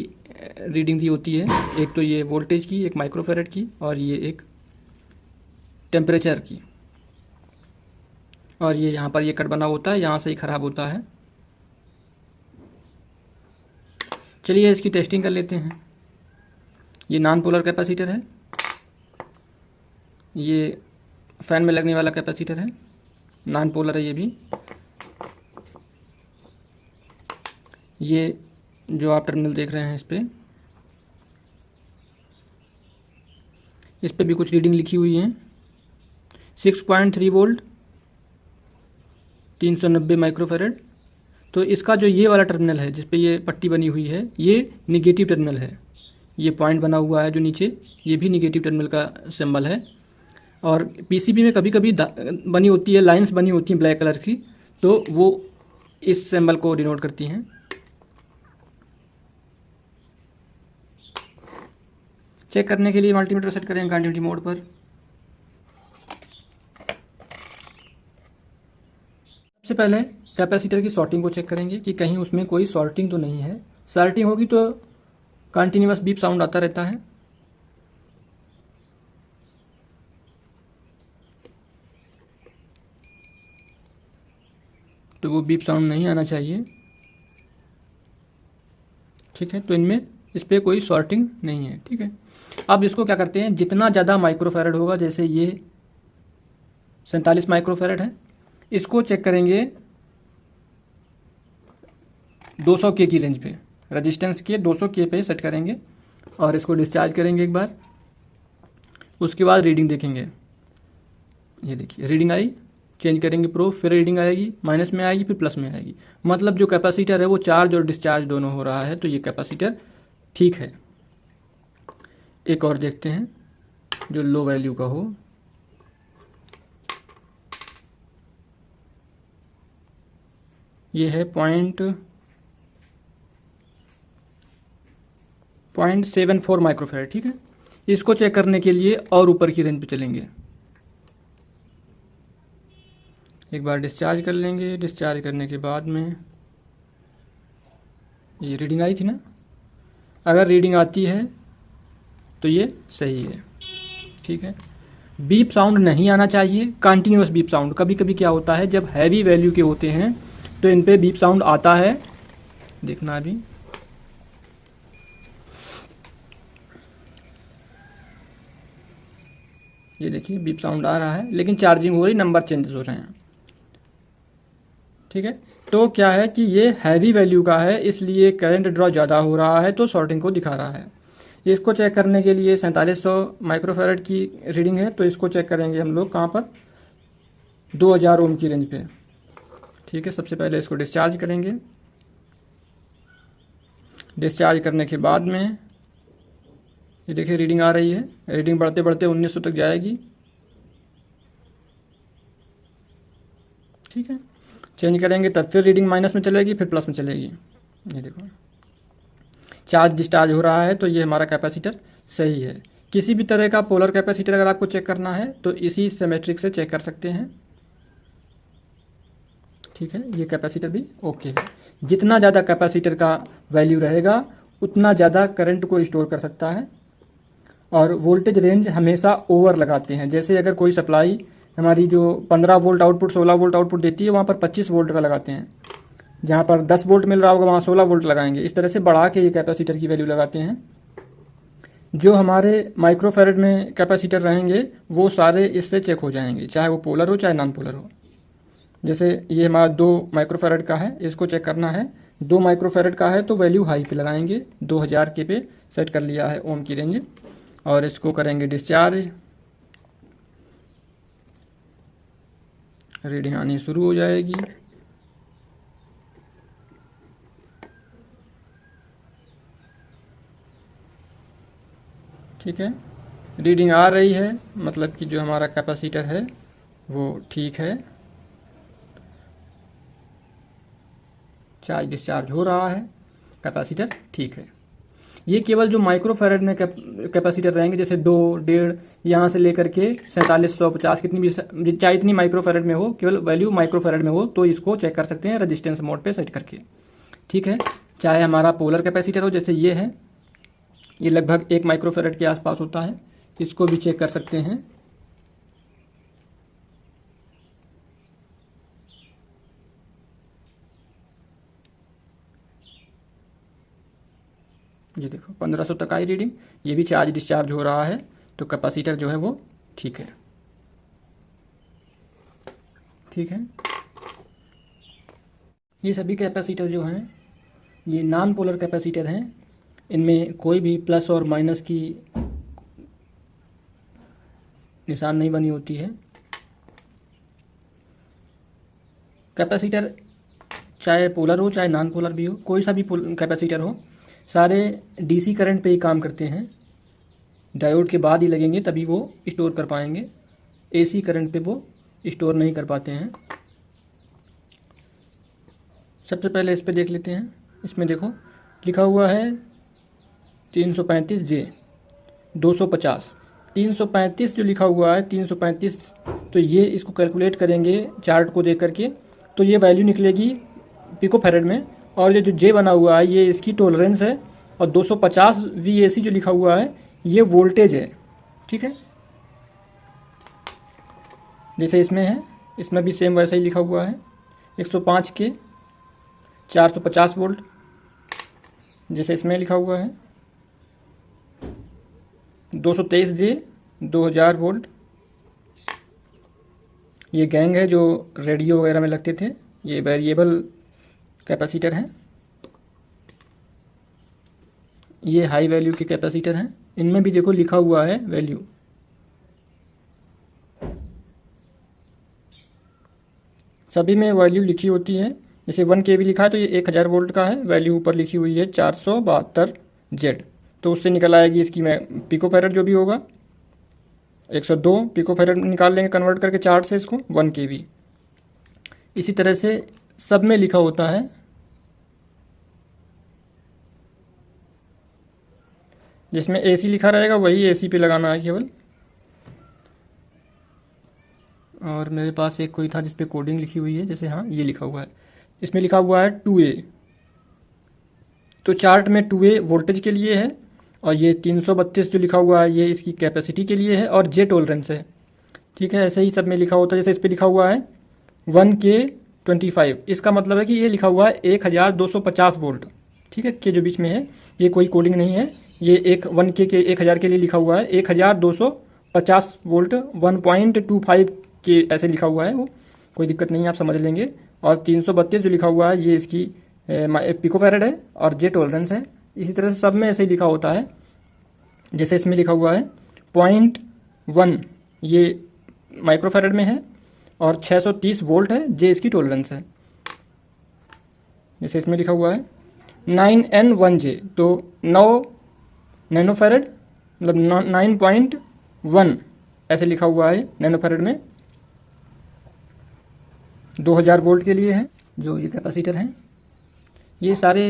रीडिंग दी होती है। एक तो ये वोल्टेज की, एक माइक्रोफैरड की, और ये एक टेम्परेचर की। और ये यहाँ पर ये कट बना होता है, यहाँ से ही ख़राब होता है। चलिए इसकी टेस्टिंग कर लेते हैं। ये नॉन पोलर कैपेसिटर है, ये फैन में लगने वाला कैपेसिटर है, नॉन पोलर है ये भी। ये जो आप टर्मिनल देख रहे हैं इस पे भी कुछ रीडिंग लिखी हुई है। 6.3 वोल्ट 390 माइक्रोफेरेड। तो इसका जो ये वाला टर्मिनल है जिस पे ये पट्टी बनी हुई है ये निगेटिव टर्मिनल है। ये पॉइंट बना हुआ है जो नीचे, ये भी निगेटिव टर्मिनल का सिंबल है। और पीसीबी में कभी कभी बनी होती है, लाइंस बनी होती हैं ब्लैक कलर की, तो वो इस सिंबल को डिनोट करती हैं। चेक करने के लिए मल्टीमीटर सेट करें कंटिन्यूटी मोड पर। सबसे पहले कैपेसिटर की शॉर्टिंग को चेक करेंगे कि कहीं उसमें कोई शॉर्टिंग तो नहीं है। शॉर्टिंग होगी तो कंटिन्यूअस बीप साउंड आता रहता है। तो वो बीप साउंड नहीं आना चाहिए। ठीक है, तो इनमें इस पर कोई शॉर्टिंग नहीं है। ठीक है, अब इसको क्या करते हैं, जितना ज़्यादा माइक्रोफैरड होगा, जैसे ये 47 माइक्रोफैरड है, इसको चेक करेंगे 200 के की रेंज पे, रेजिस्टेंस के 200 के पे सेट करेंगे और इसको डिस्चार्ज करेंगे एक बार। उसके बाद रीडिंग देखेंगे। ये देखिए रीडिंग आई, चेंज करेंगे प्रूफ, फिर रीडिंग आएगी, माइनस में आएगी, फिर प्लस में आएगी। मतलब जो कैपेसिटर है वो चार्ज और डिस्चार्ज दोनों हो रहा है, तो ये कैपेसिटर ठीक है। एक और देखते हैं जो लो वैल्यू का हो। ये है 0.74 माइक्रोफैरड। ठीक है, इसको चेक करने के लिए और ऊपर की रेंज पे चलेंगे। एक बार डिस्चार्ज कर लेंगे। डिस्चार्ज करने के बाद में ये रीडिंग आई थी ना, अगर रीडिंग आती है तो ये सही है। ठीक है, बीप साउंड नहीं आना चाहिए, कंटिन्यूअस बीप साउंड। कभी कभी क्या होता है, जब हैवी वैल्यू के होते हैं तो इन पे बीप साउंड आता है। देखना अभी, ये देखिए बीप साउंड आ रहा है, लेकिन चार्जिंग हो रही, नंबर चेंजेस हो रहे हैं। ठीक है, तो क्या है कि ये हैवी वैल्यू का है, इसलिए करंट ड्रॉ ज़्यादा हो रहा है, तो शॉर्टिंग को दिखा रहा है। इसको चेक करने के लिए 4700 माइक्रोफैरड की रीडिंग है, तो इसको चेक करेंगे हम लोग कहाँ पर, 2000 ओम की रेंज पे। ठीक है, सबसे पहले इसको डिस्चार्ज करेंगे। डिस्चार्ज करने के बाद में ये देखिए रीडिंग आ रही है, रीडिंग बढ़ते बढ़ते 1900 तक जाएगी। ठीक है, चेंज करेंगे तब फिर रीडिंग माइनस में चलेगी, फिर प्लस में चलेगी। ये देखो चार्ज डिस्चार्ज हो रहा है, तो ये हमारा कैपेसिटर सही है। किसी भी तरह का पोलर कैपेसिटर अगर आपको चेक करना है तो इसी सिमेट्रिक से चेक कर सकते हैं। ठीक है, ये कैपेसिटर भी ओके है। जितना ज़्यादा कैपेसिटर का वैल्यू रहेगा उतना ज़्यादा करंट को स्टोर कर सकता है। और वोल्टेज रेंज हमेशा ओवर लगाते हैं। जैसे अगर कोई सप्लाई हमारी जो 15 वोल्ट आउटपुट 16 वोल्ट आउटपुट देती है, वहाँ पर 25 वोल्ट का लगाते हैं। जहाँ पर 10 वोल्ट मिल रहा होगा वहाँ 16 वोल्ट लगाएंगे। इस तरह से बढ़ा के ये कैपेसिटर की वैल्यू लगाते हैं। जो हमारे माइक्रोफैरड में कैपेसिटर रहेंगे वो सारे इससे चेक हो जाएंगे, चाहे वो पोलर हो चाहे नॉन पोलर हो। जैसे ये हमारा 2 माइक्रोफैरड का है, इसको चेक करना है। 2 माइक्रोफैरड का है तो वैल्यू हाई पे लगाएंगे, 2000 के पे सेट कर लिया है ओम की रेंज। और इसको करेंगे डिस्चार्ज। रीडिंग आनी शुरू हो जाएगी। ठीक है, रीडिंग आ रही है, मतलब कि जो हमारा कैपेसिटर है वो ठीक है, चार्ज डिस्चार्ज हो रहा है, कैपेसिटर ठीक है। ये केवल जो माइक्रोफैरड में कैपेसिटर रहेंगे, जैसे 2, 1.5 यहाँ से लेकर के 4750 कितनी भी, चाहे इतनी माइक्रोफैरड में हो, केवल वैल्यू माइक्रोफैरड में हो तो इसको चेक कर सकते हैं रेजिस्टेंस मोड पे सेट करके। ठीक है, चाहे हमारा पोलर कैपेसिटर हो, जैसे ये है, ये लगभग 1 माइक्रोफैरड के आसपास होता है, इसको भी चेक कर सकते हैं। ये देखो 1500 तक आई रीडिंग, ये भी चार्ज डिस्चार्ज हो रहा है, तो कैपेसिटर जो है वो ठीक है। ठीक है, ये सभी कैपेसिटर जो हैं ये नॉन पोलर कैपेसिटर हैं, इनमें कोई भी प्लस और माइनस की निशान नहीं बनी होती है। कैपेसिटर चाहे पोलर हो चाहे नॉन पोलर भी हो, कोई सा भी कैपेसिटर हो, सारे डीसी करंट पे ही काम करते हैं। डायोड के बाद ही लगेंगे तभी वो स्टोर कर पाएंगे, एसी करंट पे वो स्टोर नहीं कर पाते हैं। सबसे पहले इस पे देख लेते हैं। इसमें देखो लिखा हुआ है 335J 250। 335 जो लिखा हुआ है 335, तो ये इसको कैलकुलेट करेंगे चार्ट को देख करके, तो ये वैल्यू निकलेगी पिको फैरेड में। और ये जो जे बना हुआ है ये इसकी टॉलरेंस है, और 250 VAC जो लिखा हुआ है ये वोल्टेज है। ठीक है, जैसे इसमें है, इसमें भी सेम वैसा ही लिखा हुआ है 105 के 450 वोल्ट, जैसे इसमें लिखा हुआ है 223J 2000 वोल्ट। ये गैंग है जो रेडियो वगैरह में लगते थे, ये वेरिएबल कैपेसिटर हैं। ये हाई वैल्यू के कैपेसिटर हैं, इनमें भी देखो लिखा हुआ है वैल्यू। सभी में वैल्यू लिखी होती है। जैसे 1 kV लिखा है तो ये 1000 वोल्ट का है, वैल्यू ऊपर लिखी हुई है 472Z, तो उससे निकल आएगी इसकी मैं पिको फैरेड जो भी होगा 102 पिको फैरेड निकाल लेंगे कन्वर्ट करके चार्ट से इसको 1 kV। इसी तरह से सब में लिखा होता है। जिसमें AC लिखा रहेगा वही AC पे लगाना है केवल। और मेरे पास एक कोई था जिस पे कोडिंग लिखी हुई है, जैसे हाँ ये लिखा हुआ है, इसमें लिखा हुआ है 2A, तो चार्ट में 2A वोल्टेज के लिए है, और ये 332 जो लिखा हुआ है ये इसकी कैपेसिटी के लिए है, और जे टॉलरेंस है। ठीक है, ऐसे ही सब में लिखा होता है। जैसे इस पे लिखा हुआ है 1K25, इसका मतलब है कि ये लिखा हुआ है 1250 वोल्ट। ठीक है, के जो बीच में है ये कोई कोडिंग नहीं है, ये एक 1K के 1000 के लिए लिखा हुआ है 1250 वोल्ट 1.25 के ऐसे लिखा हुआ है, वो कोई दिक्कत नहीं है, आप समझ लेंगे। और 332 जो लिखा हुआ है ये इसकी पिको फैरेड है और जे टॉलरेंस है। इसी तरह से सब में ऐसे ही लिखा होता है। जैसे इसमें लिखा हुआ है 0.1 ये माइक्रोफैरेड में है, और 630 वोल्ट है, जे इसकी टॉलरेंस है। जैसे इसमें लिखा हुआ है 9N1J, तो 9 नैनोफैरेड मतलब 9.1 ऐसे लिखा हुआ है नैनोफैरेड में, 2000 वोल्ट के लिए है। जो ये कैपेसिटर हैं ये सारे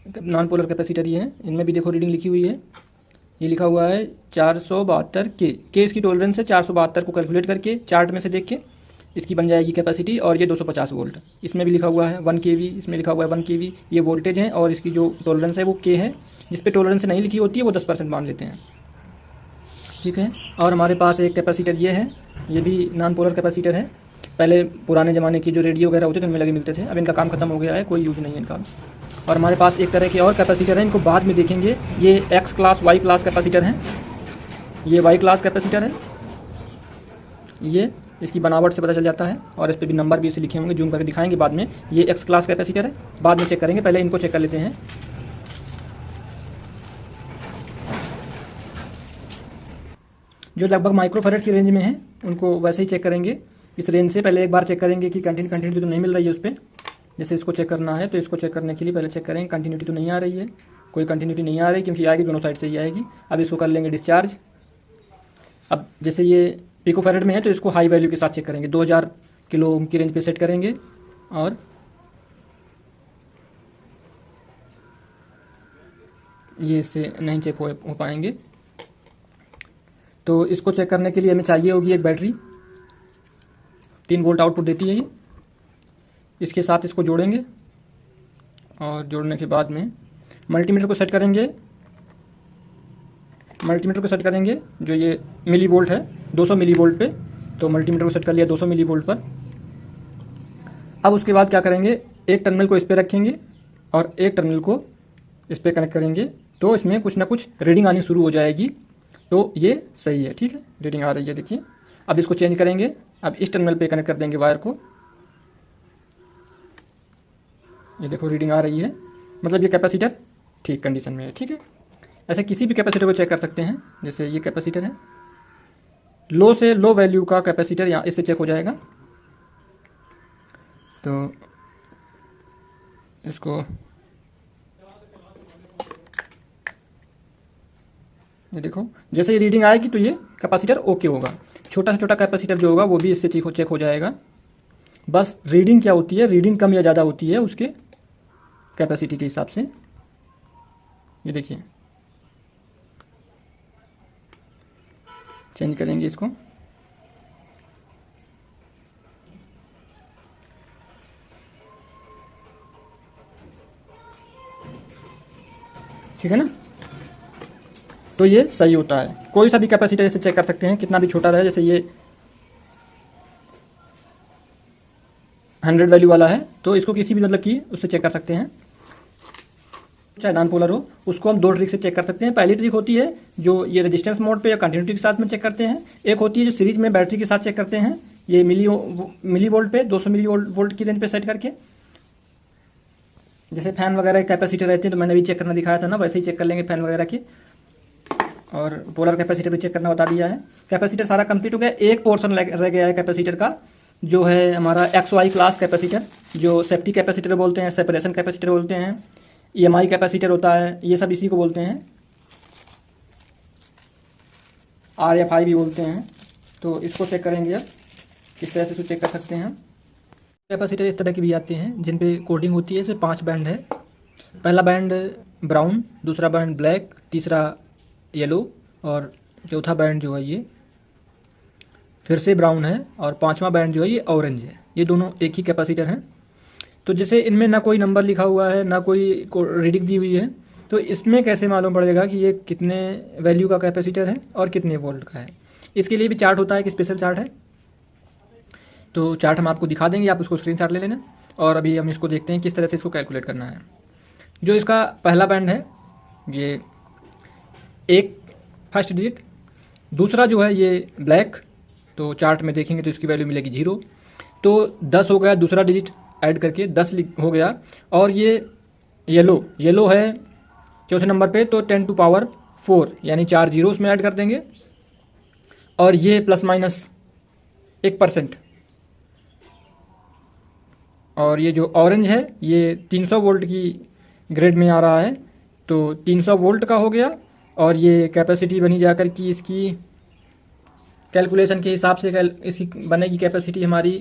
नॉन पोलर कैपेसिटर ही हैं। इनमें भी देखो रीडिंग लिखी हुई है, ये लिखा हुआ है 472 के इसकी टॉलरेंस है। 472 को कैलकुलेट करके चार्ट में से देख के इसकी बन जाएगी कैपेसिटी, और ये 250 वोल्ट। इसमें भी लिखा हुआ है 1 kV, इसमें लिखा हुआ है 1 kV, ये वोल्टेज है, और इसकी जो टॉलरेंस है वो के है। जिस पे टॉलरेंस नहीं लिखी होती है वो 10% मान लेते हैं। ठीक है, और हमारे पास एक कैपेसिटर ये है, ये भी नॉन पोलर कैपेसिटर है। पहले पुराने ज़माने की जो रेडियो वगैरह होते थे उनमें लगे मिलते थे, अब इनका काम खत्म हो गया है, कोई यूज नहीं है इनका। और हमारे पास एक तरह के और कैपेसिटर हैं, इनको बाद में देखेंगे। ये X class Y class capacitor हैं, ये Y क्लास कैपेसिटर है। ये इसकी बनावट से पता चल जाता है, और इस पर भी नंबर भी इसे लिखे होंगे, जूम करके दिखाएंगे बाद में। ये X क्लास कैपेसिटर है, बाद में चेक करेंगे, पहले इनको चेक कर लेते हैं। जो लगभग माइक्रोफैरेड की रेंज में है उनको वैसे ही चेक करेंगे। इस रेंज से पहले एक बार चेक करेंगे कि कंटिन्यूटी तो नहीं मिल रही है उस पर। जैसे इसको चेक करना है तो इसको चेक करने के लिए पहले चेक करेंगे कंटिन्यूटी तो नहीं आ रही है, कोई कंटिन्यूटी नहीं आ रही, क्योंकि आएगी दोनों साइड से ही आएगी। अब इसको कर लेंगे डिस्चार्ज। अब जैसे ये पिको फैरेड में है तो इसको हाई वैल्यू के साथ चेक करेंगे, 2000 किलो ओम की रेंज पे सेट करेंगे, और ये इससे नहीं चेक हो पाएंगे। तो इसको चेक करने के लिए हमें चाहिए होगी एक बैटरी, 3 वोल्ट आउटपुट देती है ये। इसके साथ इसको जोड़ेंगे, और जोड़ने के बाद में मल्टीमीटर को सेट करेंगे। मल्टीमीटर को सेट करेंगे जो ये मिली वोल्ट है 200 मिली वोल्ट पे, तो मल्टीमीटर को सेट कर लिया 200 मिली वोल्ट पर। अब उसके बाद क्या करेंगे, एक टर्मिनल को इस पर रखेंगे और एक टर्मिनल को इस पर कनेक्ट करेंगे, तो इसमें कुछ ना कुछ रीडिंग आनी शुरू हो जाएगी। तो ये सही है, ठीक है, रीडिंग आ रही है, देखिए। अब इसको चेंज करेंगे, अब इस टर्मिनल पे कनेक्ट कर देंगे वायर को, ये देखो रीडिंग आ रही है। मतलब ये कैपेसिटर ठीक कंडीशन में है। ठीक है, ऐसे किसी भी कैपेसिटर को चेक कर सकते हैं। जैसे ये कैपेसिटर है, लो से लो वैल्यू का कैपेसिटर यहाँ इससे चेक हो जाएगा। तो इसको ये देखो, जैसे ये रीडिंग आएगी तो ये कैपेसिटर ओके होगा। छोटा से छोटा कैपेसिटर जो होगा वो भी इससे चेक हो जाएगा। बस रीडिंग क्या होती है, रीडिंग कम या ज़्यादा होती है उसके कैपेसिटी के हिसाब से। ये देखिए, चेंज करेंगे इसको। ठीक है ना, तो ये सही होता है। कोई सा भी कैपेसिटर इसे चेक कर सकते हैं, कितना भी छोटा रहे। जैसे ये 100 वैल्यू वाला है तो इसको किसी भी मतलब की उससे चेक कर सकते हैं, चाहे नॉन पोलर हो। उसको हम दो ट्रिक से चेक कर सकते हैं। पहली ट्रिक होती है जो ये रेजिस्टेंस मोड पे या कंटिन्यूटी के साथ में चेक करते हैं। एक होती है जो सीरीज में बैटरी के साथ चेक करते हैं, ये मिली वोल्ट पे 200 मिली वोल्ट की रेंज पे सेट करके। जैसे फैन वगैरह कैपेसिटर रहते हैं तो मैंने भी चेक करना दिखाया था ना, वैसे ही चेक कर लेंगे फैन वगैरह की। और पोलर कैपेसिटर भी चेक करना बता दिया है। कैपेसिटर सारा कंप्लीट हो गया। एक पोर्शन रह गया है कैपेसिटर का, जो है हमारा XY क्लास कैपेसिटर, जो सेफ्टी कैपेसिटर बोलते हैं, सेपरेशन कैपेसिटर बोलते हैं, EMI कैपेसिटर होता है, ये सब इसी को बोलते हैं। RFI भी बोलते हैं। तो इसको चेक करेंगे अब, किस तरह से इसको चेक कर सकते हैं। कैपेसिटर इस तरह के भी आते हैं जिन पे कोडिंग होती है। इसमें 5 बैंड है। पहला बैंड ब्राउन, दूसरा बैंड ब्लैक, तीसरा येलो और चौथा बैंड जो है ये फिर से ब्राउन है और पांचवा बैंड जो है ये ऑरेंज है। ये दोनों एक ही कैपेसिटर हैं। तो जैसे इनमें ना कोई नंबर लिखा हुआ है ना कोई रीडिंग दी हुई है, तो इसमें कैसे मालूम पड़ेगा कि ये कितने वैल्यू का कैपेसिटर है और कितने वोल्ट का है। इसके लिए भी चार्ट होता है, एक स्पेशल चार्ट है। तो चार्ट हम आपको दिखा देंगे, आप उसको स्क्रीनशॉट ले लेना। और अभी हम इसको देखते हैं किस तरह से इसको कैलकुलेट करना है। जो इसका पहला बैंड है ये एक फर्स्ट डिजिट, दूसरा जो है ये ब्लैक, तो चार्ट में देखेंगे तो इसकी वैल्यू मिलेगी 0। तो 10 हो गया, दूसरा डिजिट ऐड करके 10 हो गया। और ये येलो है चौथे नंबर पे, तो 10 टू पावर 4 यानी 4 जीरो उसमें ऐड कर देंगे। और ये प्लस माइनस 1%। और ये जो ऑरेंज है ये 300 वोल्ट की ग्रेड में आ रहा है, तो 300 वोल्ट का हो गया। और ये कैपेसिटी बनी जाकर कि इसकी कैलकुलेशन के हिसाब से इसकी बनेगी कैपेसिटी हमारी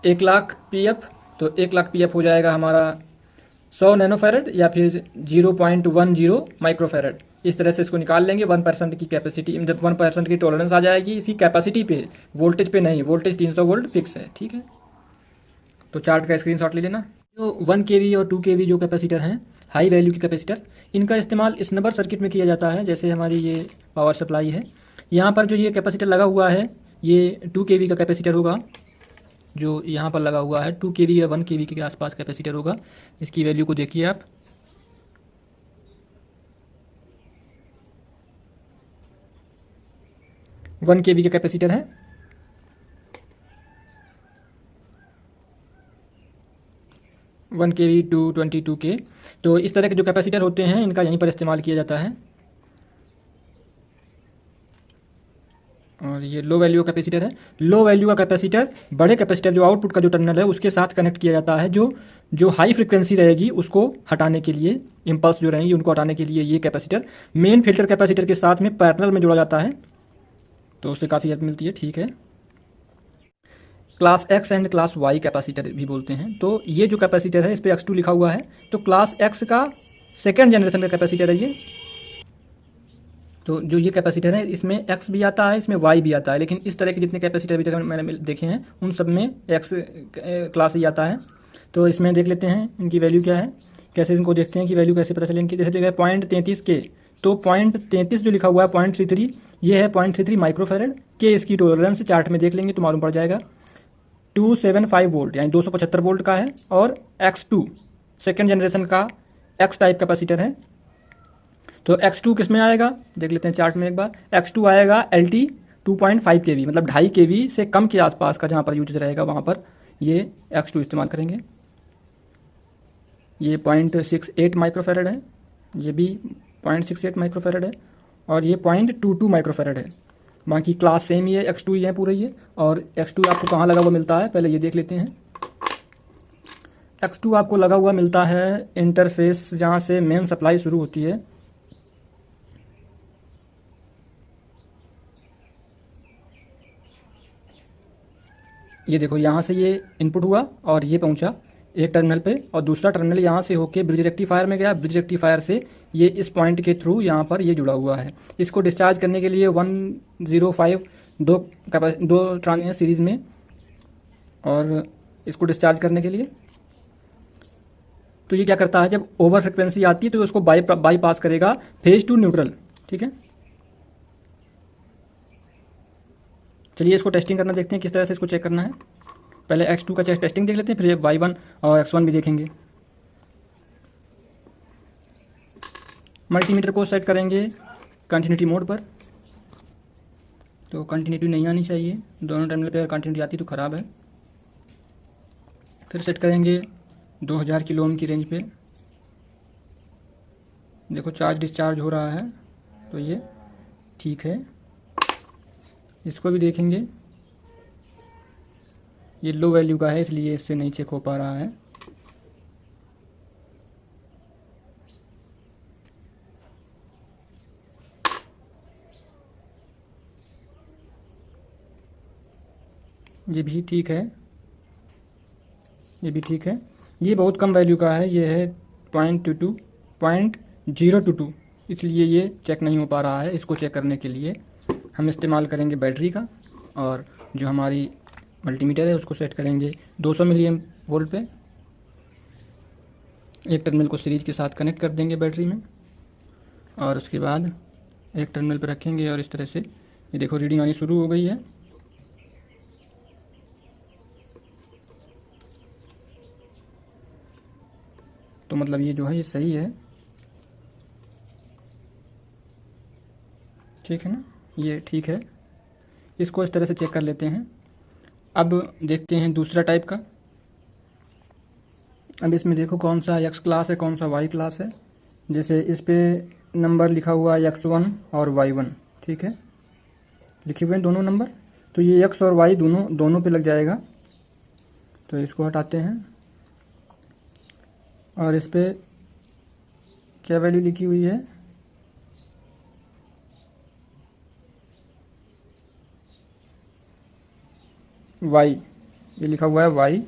1,00,000 PF। तो 1,00,000 PF हो जाएगा हमारा 100 नैनोफेरेड या फिर 0.10 माइक्रोफेरेड। इस तरह से इसको निकाल लेंगे। 1% की कैपेसिटी, जब 1% की टॉलरेंस आ जाएगी इसी कैपेसिटी पे, वोल्टेज पे नहीं। वोल्टेज 300 वोल्ट फिक्स है। ठीक है, तो चार्ट का स्क्रीनशॉट ले लेना। जो 1 kV और 2 kV जो कैपेसिटर हैं, हाई वैल्यू की कैपेसिटर, इनका इस्तेमाल स्नबर सर्किट में किया जाता है। जैसे हमारी ये पावर सप्लाई है, यहाँ पर जो ये कैपेसिटर लगा हुआ है ये 2 kV का कैपेसिटर होगा। जो यहाँ पर लगा हुआ है 2 kV या 1 kV के आसपास कैपेसिटर होगा। इसकी वैल्यू को देखिए आप, वन kV का कैपेसिटर है। One kV to 22 K। तो इस तरह के जो कैपेसिटर होते हैं इनका यहीं पर इस्तेमाल किया जाता है। और ये लो वैल्यू का कैपेसिटर है। लो वैल्यू का कैपेसिटर बड़े कैपेसिटर जो आउटपुट का जो टर्मिनल है उसके साथ कनेक्ट किया जाता है। जो हाई फ्रिक्वेंसी रहेगी उसको हटाने के लिए, इम्पल्स जो रहेंगी उनको हटाने के लिए ये कैपेसिटर मेन फिल्टर कैपेसिटर के साथ में पैरेलल में जोड़ा जाता है। तो उससे काफ़ी हेल्प मिलती है। ठीक है, class X and class Y capacitor भी बोलते हैं। तो ये जो कैपेसिटर है इस पर X2 लिखा हुआ है, तो क्लास X का सेकेंड जनरेशन का कैपेसिटर है ये। तो जो ये कैपेसिटर है इसमें X भी आता है, इसमें Y भी आता है, लेकिन इस तरह के जितने कैपेसिटर अभी तक मैंने देखे हैं उन सब में X क्लास ही आता है। तो इसमें देख लेते हैं इनकी वैल्यू क्या है, कैसे इनको देखते हैं कि वैल्यू कैसे पता चले इनकी। जैसे देखा 0.33 K, तो 0.33 जो लिखा हुआ है 0.33 ये है 0.33 माइक्रोफेरेड के। इसकी टॉलरेंस चार्ट में देख लेंगे तो मालूम पड़ जाएगा। 275 वोल्ट यानी 275 वोल्ट का है। और X2 सेकेंड जनरेशन का X टाइप कैपेसिटर है। तो X2 किस में आएगा देख लेते हैं चार्ट में एक बार। X2 आएगा LT 2.5 kV, मतलब 2.5 kV से कम के आसपास का जहाँ पर यूज रहेगा वहाँ पर ये X2 इस्तेमाल करेंगे। ये 0.68 माइक्रोफेरेड है, ये भी 0.68 माइक्रोफेरेड है, और ये 0.22 माइक्रोफेरेड है। बाकी क्लास सेम ही है, X2 ही है पूरा ये। और X2 आपको कहाँ लगा हुआ मिलता है, पहले ये देख लेते हैं। X2 आपको लगा हुआ मिलता है इंटरफेस जहाँ से मेन सप्लाई शुरू होती है। ये देखो, यहाँ से ये इनपुट हुआ और ये पहुँचा एक टर्मिनल पे, और दूसरा टर्मिनल यहाँ से होके ब्रिज रेक्टिफायर में गया। ब्रिज रेक्टिफायर से ये इस पॉइंट के थ्रू यहाँ पर ये जुड़ा हुआ है। इसको डिस्चार्ज करने के लिए 105 दो ट्रांजिस्टर सीरीज में, और इसको डिस्चार्ज करने के लिए तो ये क्या करता है, जब ओवर फ्रिक्वेंसी आती है तो उसको बाईपास करेगा फेज टू न्यूट्रल। ठीक है, चलिए इसको टेस्टिंग करना देखते हैं किस तरह से इसको चेक करना है। पहले X2 का टेस्टिंग देख लेते हैं, फिर Y1 और X1 भी देखेंगे। मल्टीमीटर को सेट करेंगे कंटिन्यूटी मोड पर, तो कंटिन्यूटी नहीं आनी चाहिए, दोनों टर्मिनल पे कंटिन्यूटी आती तो ख़राब है। फिर सेट करेंगे 2000 किलो ओम की रेंज पे। देखो चार्ज डिस्चार्ज हो रहा है, तो ये ठीक है। इसको भी देखेंगे, ये लो वैल्यू का है इसलिए इससे नहीं चेक हो पा रहा है। ये भी ठीक है, ये भी ठीक है। ये बहुत कम वैल्यू का है, ये है 0.22, इसलिए ये चेक नहीं हो पा रहा है। इसको चेक करने के लिए हम इस्तेमाल करेंगे बैटरी का, और जो हमारी मल्टीमीटर है उसको सेट करेंगे 200 मिलीएम्प वोल्ट पे। एक टर्मिनल को सीरीज के साथ कनेक्ट कर देंगे बैटरी में, और उसके बाद एक टर्मिनल पे रखेंगे, और इस तरह से ये देखो रीडिंग आनी शुरू हो गई है। तो मतलब ये जो है ये सही है, ठीक है ना, ये ठीक है। इसको इस तरह से चेक कर लेते हैं। अब देखते हैं दूसरा टाइप का। अब इसमें देखो कौन सा X क्लास है, कौन सा Y क्लास है। जैसे इस पे नंबर लिखा हुआ है X1 और Y1, ठीक है, लिखे हुए हैं दोनों नंबर, तो ये X और Y दोनों पे लग जाएगा। तो इसको हटाते हैं, और इस पे क्या वैल्यू लिखी हुई है, Y, ये लिखा हुआ है Y।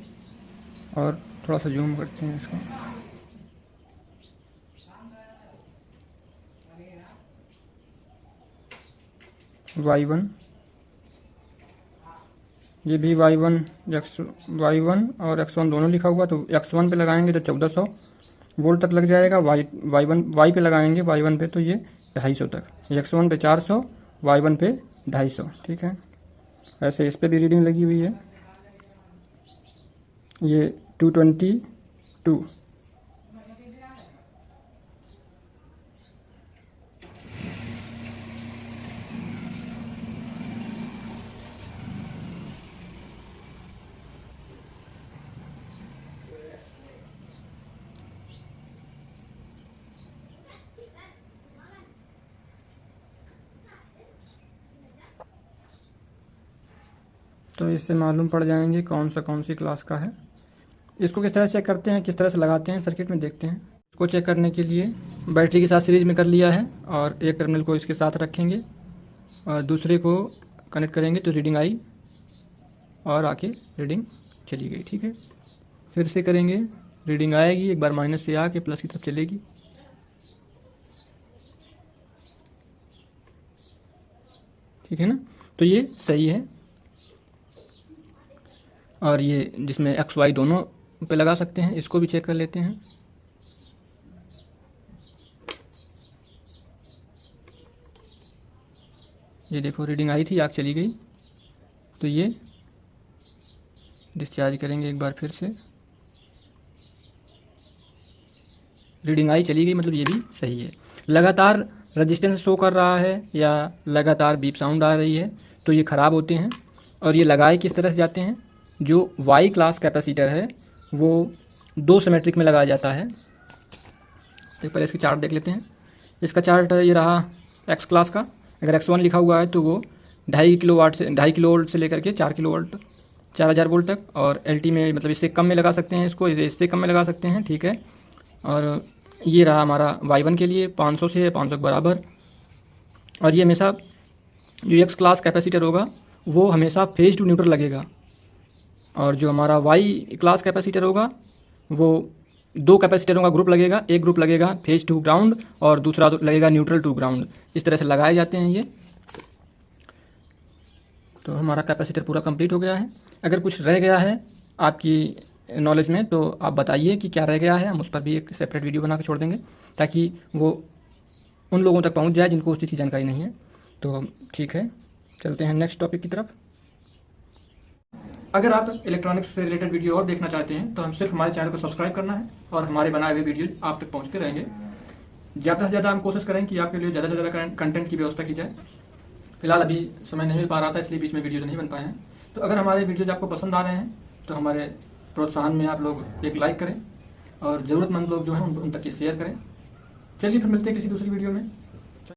और थोड़ा सा जूम करते हैं इसको, Y1, ये भी Y1 और X1 दोनों लिखा हुआ। तो X1 पे लगाएंगे तो 1400 वोल्ट तक लग जाएगा। Y पे लगाएंगे Y1 पे तो ये 250 तक। X1 पे 400, Y1 पे 250, ठीक है। ऐसे इस पे भी रीडिंग लगी हुई है, ये 222। तो इससे मालूम पड़ जाएंगे कौन सी क्लास का है। इसको किस तरह से चेक करते हैं, किस तरह से लगाते हैं, सर्किट में देखते हैं। इसको चेक करने के लिए बैटरी के साथ सीरीज में कर लिया है, और एक टर्मिनल को इसके साथ रखेंगे और दूसरे को कनेक्ट करेंगे तो रीडिंग आई और आके रीडिंग चली गई, ठीक है। फिर से करेंगे, रीडिंग आएगी, एक बार माइनस से आके प्लस की तरफ चलेगी। ठीक है ना, तो ये सही है। और ये जिसमें X Y दोनों पे लगा सकते हैं, इसको भी चेक कर लेते हैं। ये देखो रीडिंग आई थी, आग चली गई, तो ये डिस्चार्ज करेंगे एक बार फिर से, रीडिंग आई चली गई, मतलब ये भी सही है। लगातार रजिस्टेंस शो कर रहा है या लगातार बीप साउंड आ रही है तो ये ख़राब होते हैं। और ये लगाए किस तरह से जाते हैं, जो Y क्लास कैपेसिटर है वो 2 सिमेट्रिक में लगाया जाता है। एक पहले इसकी चार्ट देख लेते हैं। इसका चार्ट ये रहा एक्स क्लास का। अगर X1 लिखा हुआ है तो वो 2.5 किलोवाट से 2.5 किलोवोल्ट से लेकर के 4 किलोवोल्ट 4000 वोल्ट तक, और LT में मतलब इससे कम में लगा सकते हैं, इसको इससे कम में लगा सकते हैं, ठीक है। और ये रहा हमारा Y1 के लिए 500 से 500 के बराबर। और ये हमेशा जो X क्लास कैपेसिटर होगा वो हमेशा फेज टू न्यूट्रल लगेगा, और जो हमारा Y क्लास कैपेसिटर होगा वो 2 कैपेसिटरों का ग्रुप लगेगा। एक ग्रुप लगेगा फेज टू ग्राउंड और दूसरा लगेगा न्यूट्रल टू ग्राउंड। इस तरह से लगाए जाते हैं ये। तो हमारा कैपेसिटर पूरा कंप्लीट हो गया है। अगर कुछ रह गया है आपकी नॉलेज में तो आप बताइए कि क्या रह गया है, हम उस पर भी एक सेपरेट वीडियो बना के छोड़ देंगे ताकि वो उन लोगों तक पहुंच जाए जिनको उस चीज़ की जानकारी नहीं है। तो ठीक है, चलते हैं नेक्स्ट टॉपिक की तरफ। अगर आप इलेक्ट्रॉनिक्स से रिलेटेड वीडियो और देखना चाहते हैं तो हम सिर्फ हमारे चैनल को सब्सक्राइब करना है और हमारे बनाए हुए वीडियो आप तक पहुंचते रहेंगे। ज़्यादा से ज़्यादा हम कोशिश करें कि आपके लिए ज़्यादा से ज़्यादा कंटेंट की व्यवस्था की जाए। फिलहाल अभी समय नहीं मिल पा रहा था, इसलिए बीच में वीडियो नहीं बन पाए हैं। तो अगर हमारे वीडियोज आपको पसंद आ रहे हैं तो हमारे प्रोत्साहन में आप लोग एक लाइक करें और ज़रूरतमंद लोग जो हैं उन तक ये शेयर करें। चलिए फिर मिलते हैं किसी दूसरी वीडियो में।